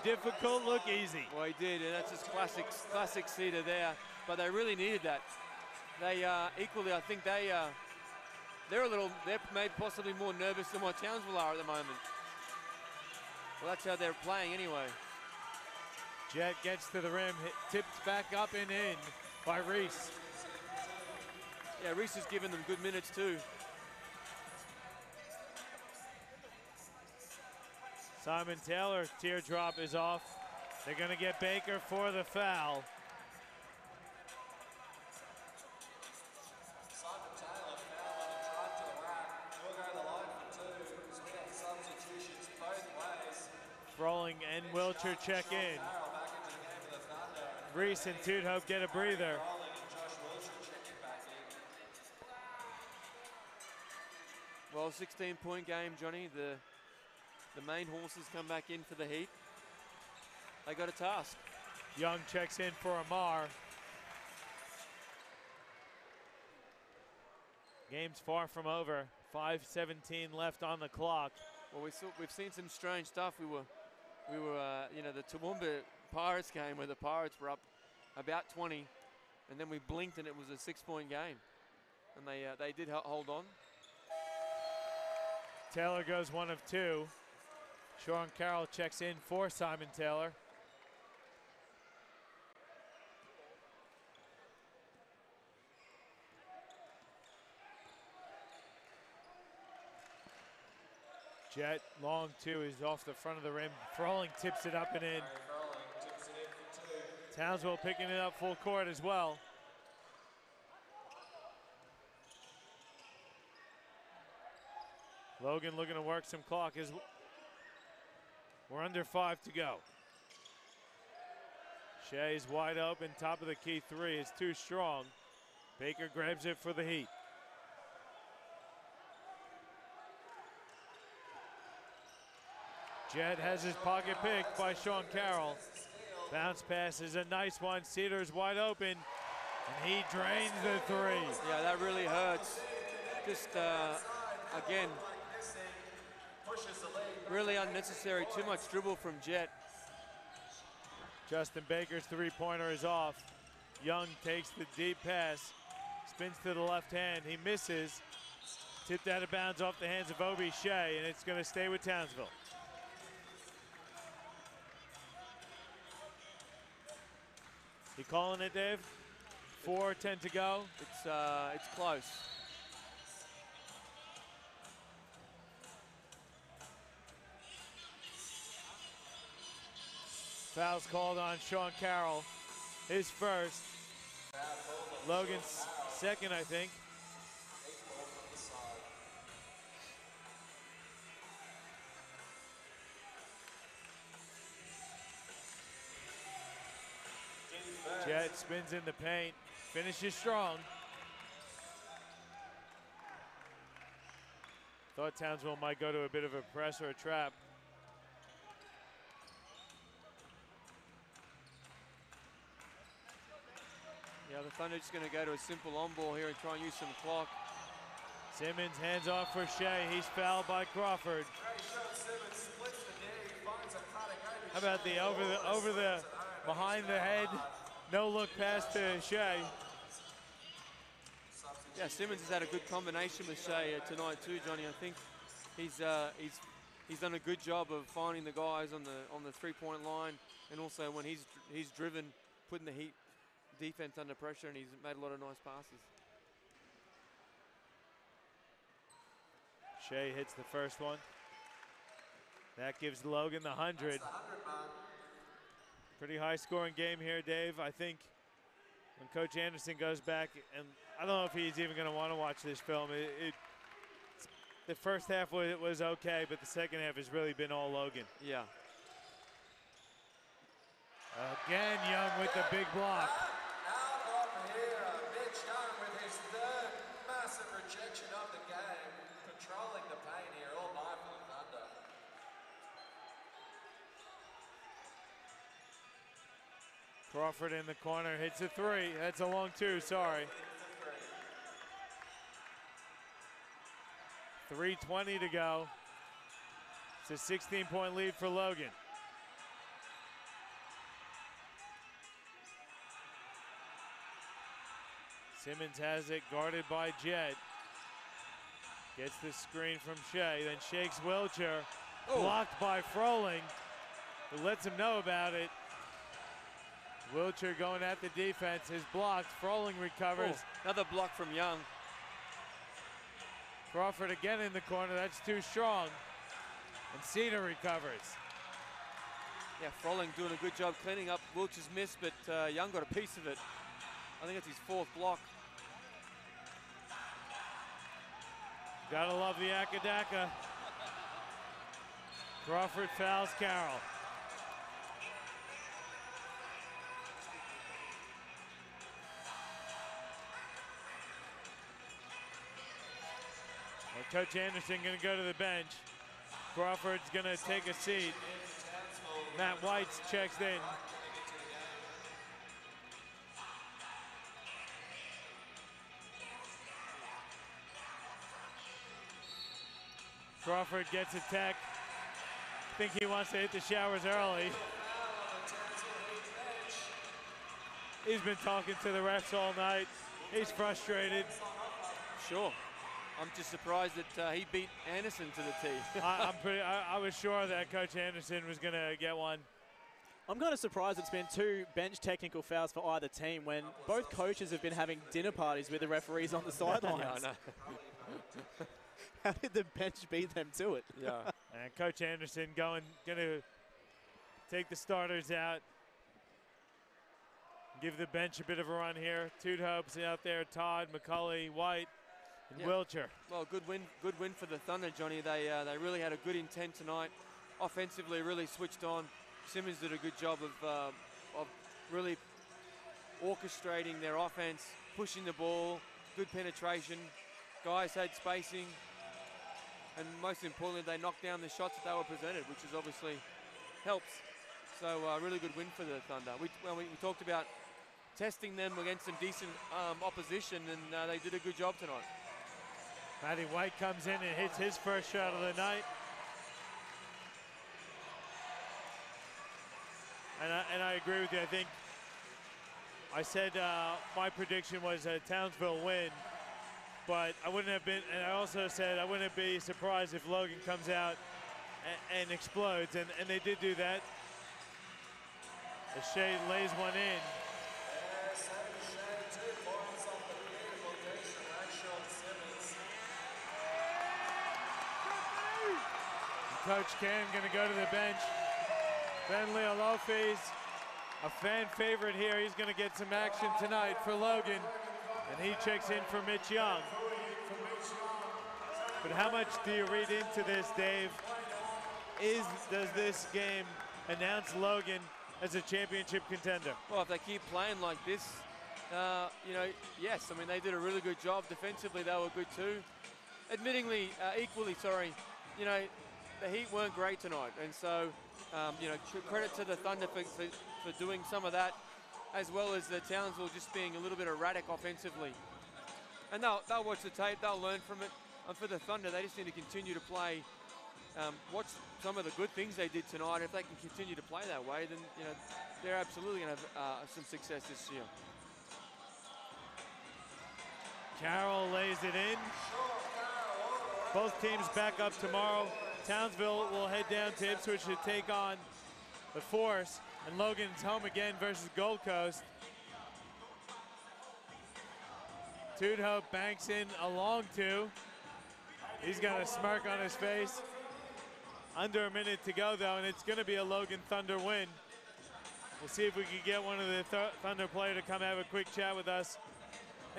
difficult look easy. Well, he did, and that's just classic Cedar there. But they really needed that. They equally, I think they're maybe possibly more nervous than what Townsville are at the moment. Well, that's how they're playing anyway. Jet gets to the rim, tipped back up and in by Reese. Yeah, Reese has given them good minutes too. Simon Taylor, teardrop is off. They're gonna get Baker for the foul. Simon Taylor fouled on a drive to the rack. We'll go to the line for 2 because we have substitutions both ways. Froling and Wiltshire check in. Farrell back into the game for the Thunder. Reese and Toodhope get a breather. Froling and Josh Wiltshire checking back in. Well, 16-point game, Johnny. The main horses come back in for the Heat. They got a task. Young checks in for Amar. Game's far from over. 5:17 left on the clock. Well, we've seen some strange stuff. We were you know, the Toowoomba Pirates game where the Pirates were up about 20, and then we blinked and it was a 6-point game, and they did hold on. Taylor goes 1 of 2. Sean Carroll checks in for Simon Taylor. Jet, long 2 is off the front of the rim. Froling tips it up and in. Froling tips it in for 2. Townsville picking it up full court as well. Logan looking to work some clock as we're under 5 to go. Shea's wide open, top of the key 3 is too strong. Baker grabs it for the Heat. Jet has his pocket picked by Sean Carroll. Bounce pass is a nice one. Cedar's wide open, and he drains the 3. Yeah, that really hurts. Just, again, really unnecessary. Too much dribble from Jet. Justin Baker's 3-pointer is off. Young takes the deep pass, spins to the left hand. He misses. Tipped out of bounds off the hands of Obi Shea, and it's going to stay with Townsville. You calling it, Dave? 4:10 to go. It's close. Foul's called on Sean Carroll. His first. Logan's second, I think. Jet spins in the paint, finishes strong. Thought Townsville might go to a bit of a press or a trap. Yeah, the Thunder just going to go to a simple on ball here and try and use some clock. Simmons hands off for Shea. He's fouled by Crawford. How about the over the behind the head, no look pass to Shea. Yeah, Simmons has had a good combination with Shea tonight too, Johnny. I think he's done a good job of finding the guys on the three-point line, and also when he's driven, putting the Heat defense under pressure, and he's made a lot of nice passes. Shea hits the first one. That gives Logan the 100. Pretty high scoring game here, Dave. I think when Coach Anderson goes back, and I don't know if he's even going to want to watch this film. The first half was okay, but the second half has really been all Logan. Yeah. Again, Young with the big block. Out of here, Mitch Young with his third massive rejection of the game, controlling the paint here all night for the Thunder. Crawford in the corner, hits a three. That's a long two, sorry. 3:20 to go. It's a 16-point lead for Logan. Simmons has it, guarded by Jett. Gets the screen from Shea, then shakes Wilcher. Blocked by Froling, who lets him know about it. Wilcher going at the defense is blocked. Froling recovers. Another block from Young. Crawford again in the corner. That's too strong. And Cedar recovers. Yeah, Froling doing a good job cleaning up Wilcher's miss, but Young got a piece of it. I think it's his fourth block. Gotta love the Akadaka. Crawford fouls Carroll. Well, Coach Anderson gonna go to the bench. Crawford's gonna take a seat. Matt White's checks in. Crawford gets a tech. I think he wants to hit the showers early. He's been talking to the refs all night. He's frustrated. Sure. I'm just surprised that he beat Anderson to the tee. I was sure that Coach Anderson was going to get one. I'm kind of surprised it's been two bench technical fouls for either team when both coaches have been having dinner parties with the referees on the sidelines. Yeah, I know. How did the bench beat them to it? Yeah. And Coach Anderson going to take the starters out. Give the bench a bit of a run here. Toot Hopes out there, Todd, McCulley, White, and Wilcher. Well, good win for the Thunder, Johnny. They really had a good intent tonight. Offensively, really switched on. Simmons did a good job of really orchestrating their offense, pushing the ball, good penetration. Guys had spacing, and most importantly, they knocked down the shots that they were presented, which is obviously helps. So really good win for the Thunder. We talked about testing them against some decent opposition, and they did a good job tonight. Matty White comes in and hits his first shot of the night. And I agree with you. I think I said my prediction was a Townsville win, but I wouldn't have been, and I also said I wouldn't be surprised if Logan comes out and explodes, and they did do that. As Shea lays one in. Coach Cam going to go to the bench. Ben Leolofe's a fan favorite here. He's going to get some action tonight for Logan. And he checks in for Mitch Young. But how much do you read into this, Dave? Does this game announce Logan as a championship contender? Well, if they keep playing like this, yes. I mean, they did a really good job. Defensively, they were good too. Equally, the Heat weren't great tonight. And so, credit to the Thunder for doing some of that. as well as the Townsville just being a little bit erratic offensively. And they'll watch the tape, they'll learn from it. And for the Thunder, they just need to continue to play, watch some of the good things they did tonight. If they can continue to play that way, then they're absolutely going to have some success this year. Carroll lays it in. Both teams back up tomorrow. Townsville will head down to Ipswich to take on the Force, and Logan's home again versus Gold Coast. Tudhope banks in a long two. He's got a smirk on his face. Under a minute to go though, and it's gonna be a Logan Thunder win. We'll see if we can get one of the Thunder player to come have a quick chat with us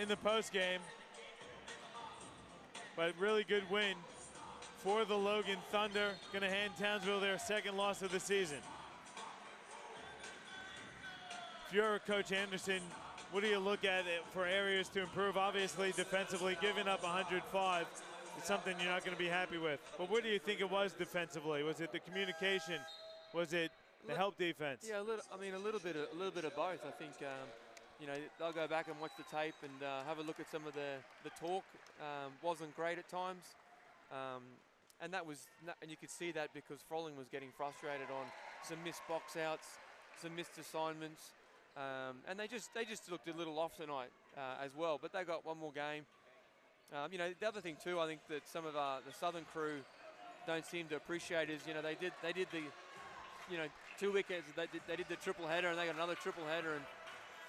in the post game. But really good win for the Logan Thunder. Gonna hand Townsville their second loss of the season. If you're Coach Anderson, what do you look at for areas to improve? Obviously, defensively, giving up 105 is something you're not going to be happy with. But what do you think it was defensively? Was it the communication? Was it the help defense? Yeah, a little bit of both. I think they'll go back and watch the tape and have a look at some of the talk. Wasn't great at times, and you could see that because Froling was getting frustrated on some missed box outs, some missed assignments. And they just looked a little off tonight as well, but they got one more game. The other thing too, I think that some of the Southern crew don't seem to appreciate is they did the 2 weekends, they did the triple header, and they got another triple header,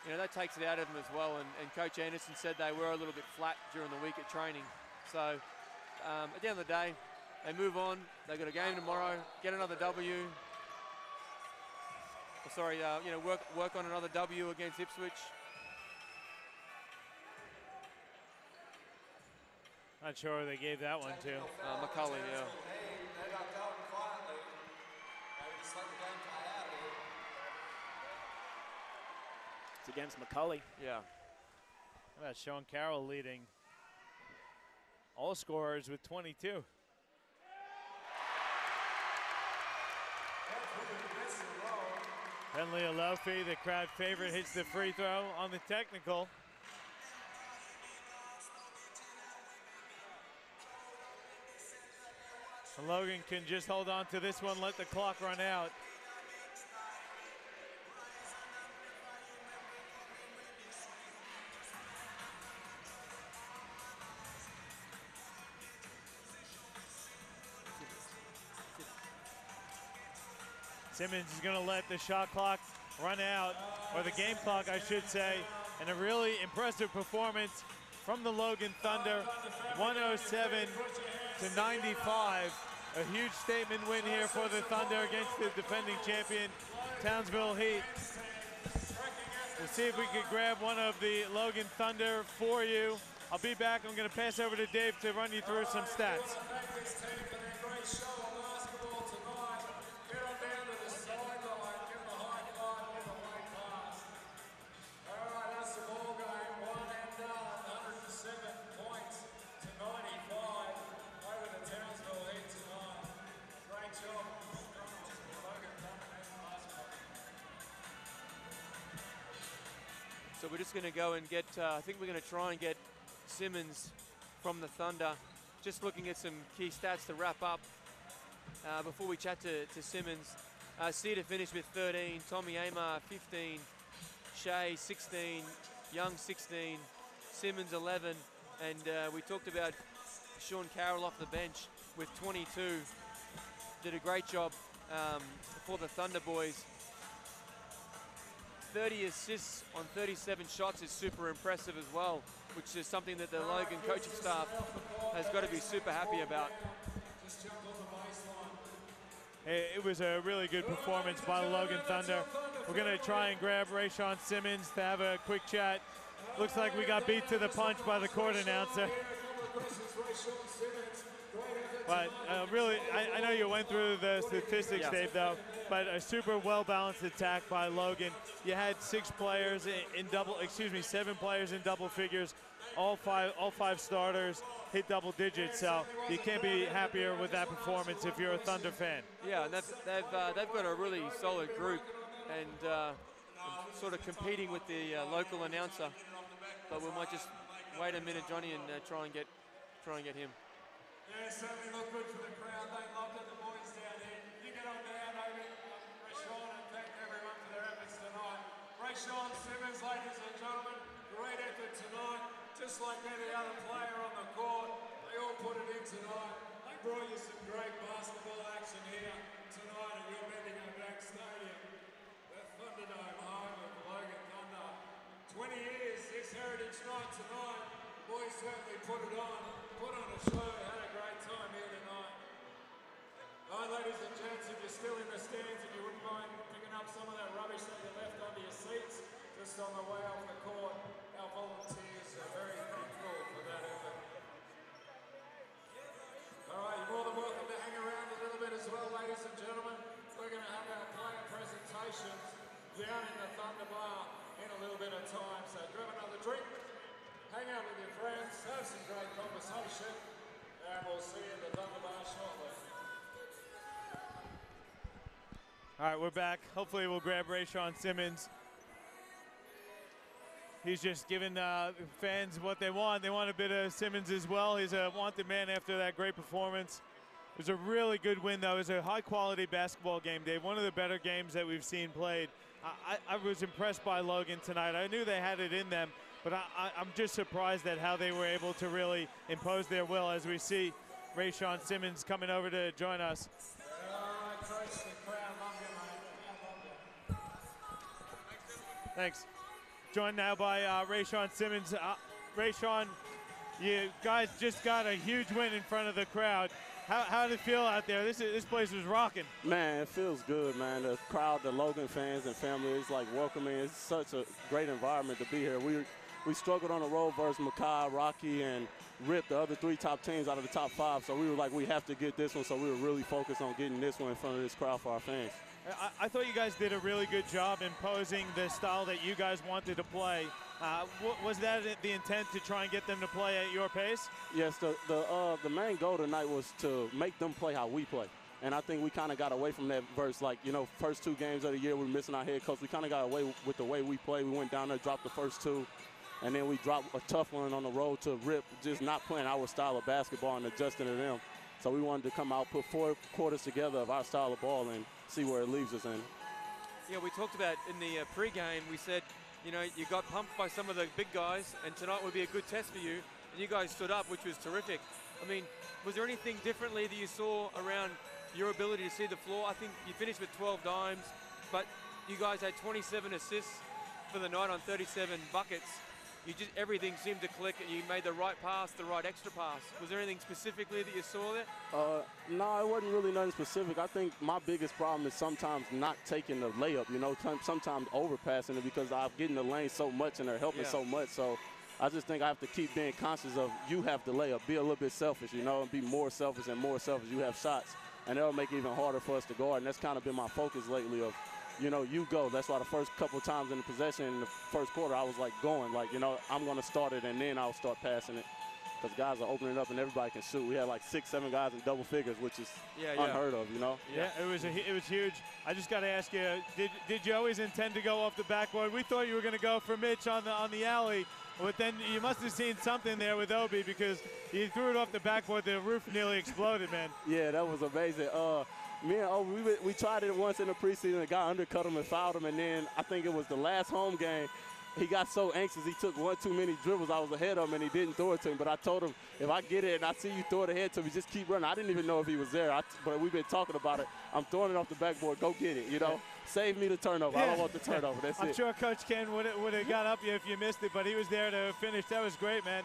and that takes it out of them as well. And Coach Anderson said they were a little bit flat during the week at training. So at the end of the day, they move on. They got a game tomorrow, get another W. Sorry, work on another W against Ipswich. Not sure who they gave that one to. McCulley, yeah. They got going quietly. They just let the game play out here. It's against McCulley. Yeah. How about Sean Carroll leading all scorers with 22? Bentley Alofi, the crowd favorite, hits the free throw on the technical. And Logan can just hold on to this one, let the clock run out. Simmons is going to let the shot clock run out, or the game clock, I should say, and a really impressive performance from the Logan Thunder, 107 to 95. A huge statement win here for the Thunder against the defending champion, Townsville Heat. We'll see if we can grab one of the Logan Thunder for you. I'll be back. I'm going to pass over to Dave to run you through some stats. So we're just going to go and get, I think we're going to try and get Simmons from the Thunder. Just looking at some key stats to wrap up before we chat to Simmons. Cedar finished with 13, Tommy Amar 15, Shea 16, Young 16, Simmons 11, and we talked about Sean Carroll off the bench with 22. Did a great job for the Thunder boys. 30 assists on 37 shots is super impressive as well, which is something that the Logan coaching staff has got to be super happy about. It was a really good performance by the Logan Thunder. We're going to try and grab Rayshawn Simmons to have a quick chat. Looks like we got beat to the punch by the court announcer. But really, I know you went through the statistics, Dave, though, but a super well-balanced attack by Logan. You had 7 players in double figures. All five starters hit double digits, so you can't be happier with that performance if you're a Thunder fan. Yeah, and they've got a really solid group, and sort of competing with the local announcer. But we might just wait a minute, Johnny, and try and get him. Yeah, certainly look good for the crowd. They loved it, the boys down here. You get on down over Rashawn, and thank everyone for their efforts tonight. Rashawn Simmons, ladies and gentlemen, great effort tonight. Just like any other player on the court, they all put it in tonight. They brought you some great basketball action here tonight at your Bendigo Bank Stadium. The Thunderdome, home of Logan Thunder. 20 years, this Heritage Night tonight. Boys certainly put it on, put on a show, had a great time here tonight. All right, ladies and gents, if you're still in the stands, if you wouldn't mind picking up some of that rubbish that you left under your seats, just on the way off the court, our volunteers are very thankful for that effort. All right, you're more than welcome to hang around a little bit as well, ladies and gentlemen. We're going to have our player presentations down in the Thunder Bar in a little bit of time, so grab another drink. Hang out with your friends, have some great conversation, and we'll see you in the Thunder Bar shortly. All right, we're back. Hopefully we'll grab Rashawn Simmons. He's just giving fans what they want. They want a bit of Simmons as well. He's a wanted man after that great performance. It was a really good win, though. It was a high-quality basketball game, Dave. One of the better games that we've seen played. I was impressed by Logan tonight. I knew they had it in them, but I'm just surprised at how they were able to really impose their will as we see Rashawn Simmons coming over to join us. Thanks. Joined now by Rashawn Simmons. Rashawn, you guys just got a huge win in front of the crowd. How did it feel out there? This place was rocking. Man, it feels good, man. The crowd, the Logan fans and family is like welcoming. It's such a great environment to be here. We struggled on the road versus Mackay, Rocky, and Rip, the other 3 top teams out of the top 5. So we were like, we have to get this one. So we were really focused on getting this one in front of this crowd for our fans. I thought you guys did a really good job imposing the style that you guys wanted to play. Was that the intent, to try and get them to play at your pace? Yes, the main goal tonight was to make them play how we play. And I think we kind of got away from that verse. Like, you know, first 2 games of the year, we're missing our head coach. We kind of got away with the way we play. We went down there, dropped the first 2, and then we dropped a tough one on the road to Rip, just not playing our style of basketball and adjusting to them. So we wanted to come out, put 4 quarters together of our style of ball and see where it leaves us in. Yeah, we talked about in the pregame, we said, you know, you got pumped by some of the big guys, and tonight would be a good test for you, and you guys stood up, which was terrific. I mean, was there anything differently that you saw around your ability to see the floor? I think you finished with 12 dimes, but you guys had 27 assists for the night on 37 buckets. Everything seemed to click. You made the right pass, the right extra pass. Was there anything specifically that you saw there? No, it wasn't really nothing specific. I think my biggest problem is sometimes not taking the layup, you know, sometimes overpassing it because I'm getting the lane so much and they're helping so much. So I just think I have to keep being conscious of you have the layup. Be a little bit selfish, you know, and be more selfish and more selfish. You have shots, and that'll make it even harder for us to guard. And that's kind of been my focus lately of, you know, you go. That's why the first couple of times in the possession in the first quarter, I was like going, like, you know, I'm going to start it and then I'll start passing it. Because guys are opening up and everybody can shoot. We had like 6, 7 guys in double figures, which is unheard of, you know? Yeah, it was huge. I just got to ask you, did you always intend to go off the backboard? We thought you were going to go for Mitch on the alley, but then you must have seen something there with Obi because he threw it off the backboard. The roof nearly exploded, man. Yeah, that was amazing. Me and Obi, we tried it once in the preseason. A guy undercut him and fouled him, and then I think it was the last home game. He got so anxious, he took 1 too many dribbles. I was ahead of him, and he didn't throw it to him. But I told him, if I get it and I see you throw it ahead to me, just keep running. I didn't even know if he was there, but we've been talking about it. I'm throwing it off the backboard. Go get it, you know? Save me the turnover. I don't want the turnover. That's it. I'm sure Coach Ken would have got up you if you missed it, but he was there to finish. That was great, man.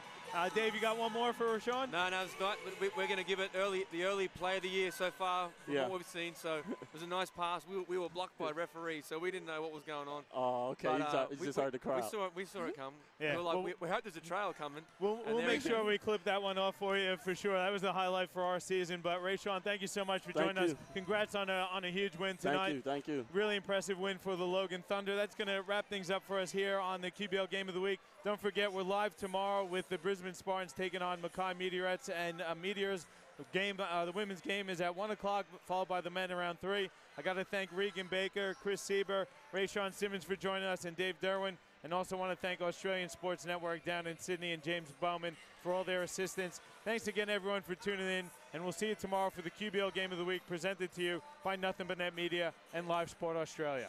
Dave, you got one more for Rashawn? No, it's not. We're going to give it the early play of the year so far from what we've seen. So it was a nice pass. We were blocked by referees, so we didn't know what was going on. Oh, okay. You just heard the crowd. We saw it come. Yeah. We hope there's a trail coming. We'll make sure we clip that one off for you for sure. That was the highlight for our season. But Rashawn, thank you so much for joining us. Congrats on a huge win tonight. Thank you. Really really impressive win for the Logan Thunder. That's going to wrap things up for us here on the QBL Game of the Week. Don't forget, we're live tomorrow with the Brisbane Spartans taking on Mackay Meteorettes and Meteors. The women's game is at 1 o'clock, followed by the men around 3. I got to thank Regan Baker, Chris Sieber, Rayshawn Simmons for joining us, and Dave Derwin. And also want to thank Australian Sports Network down in Sydney and James Bowman for all their assistance. Thanks again, everyone, for tuning in, and we'll see you tomorrow for the QBL Game of the Week presented to you by Nothing But Net Media and Live Sport Australia.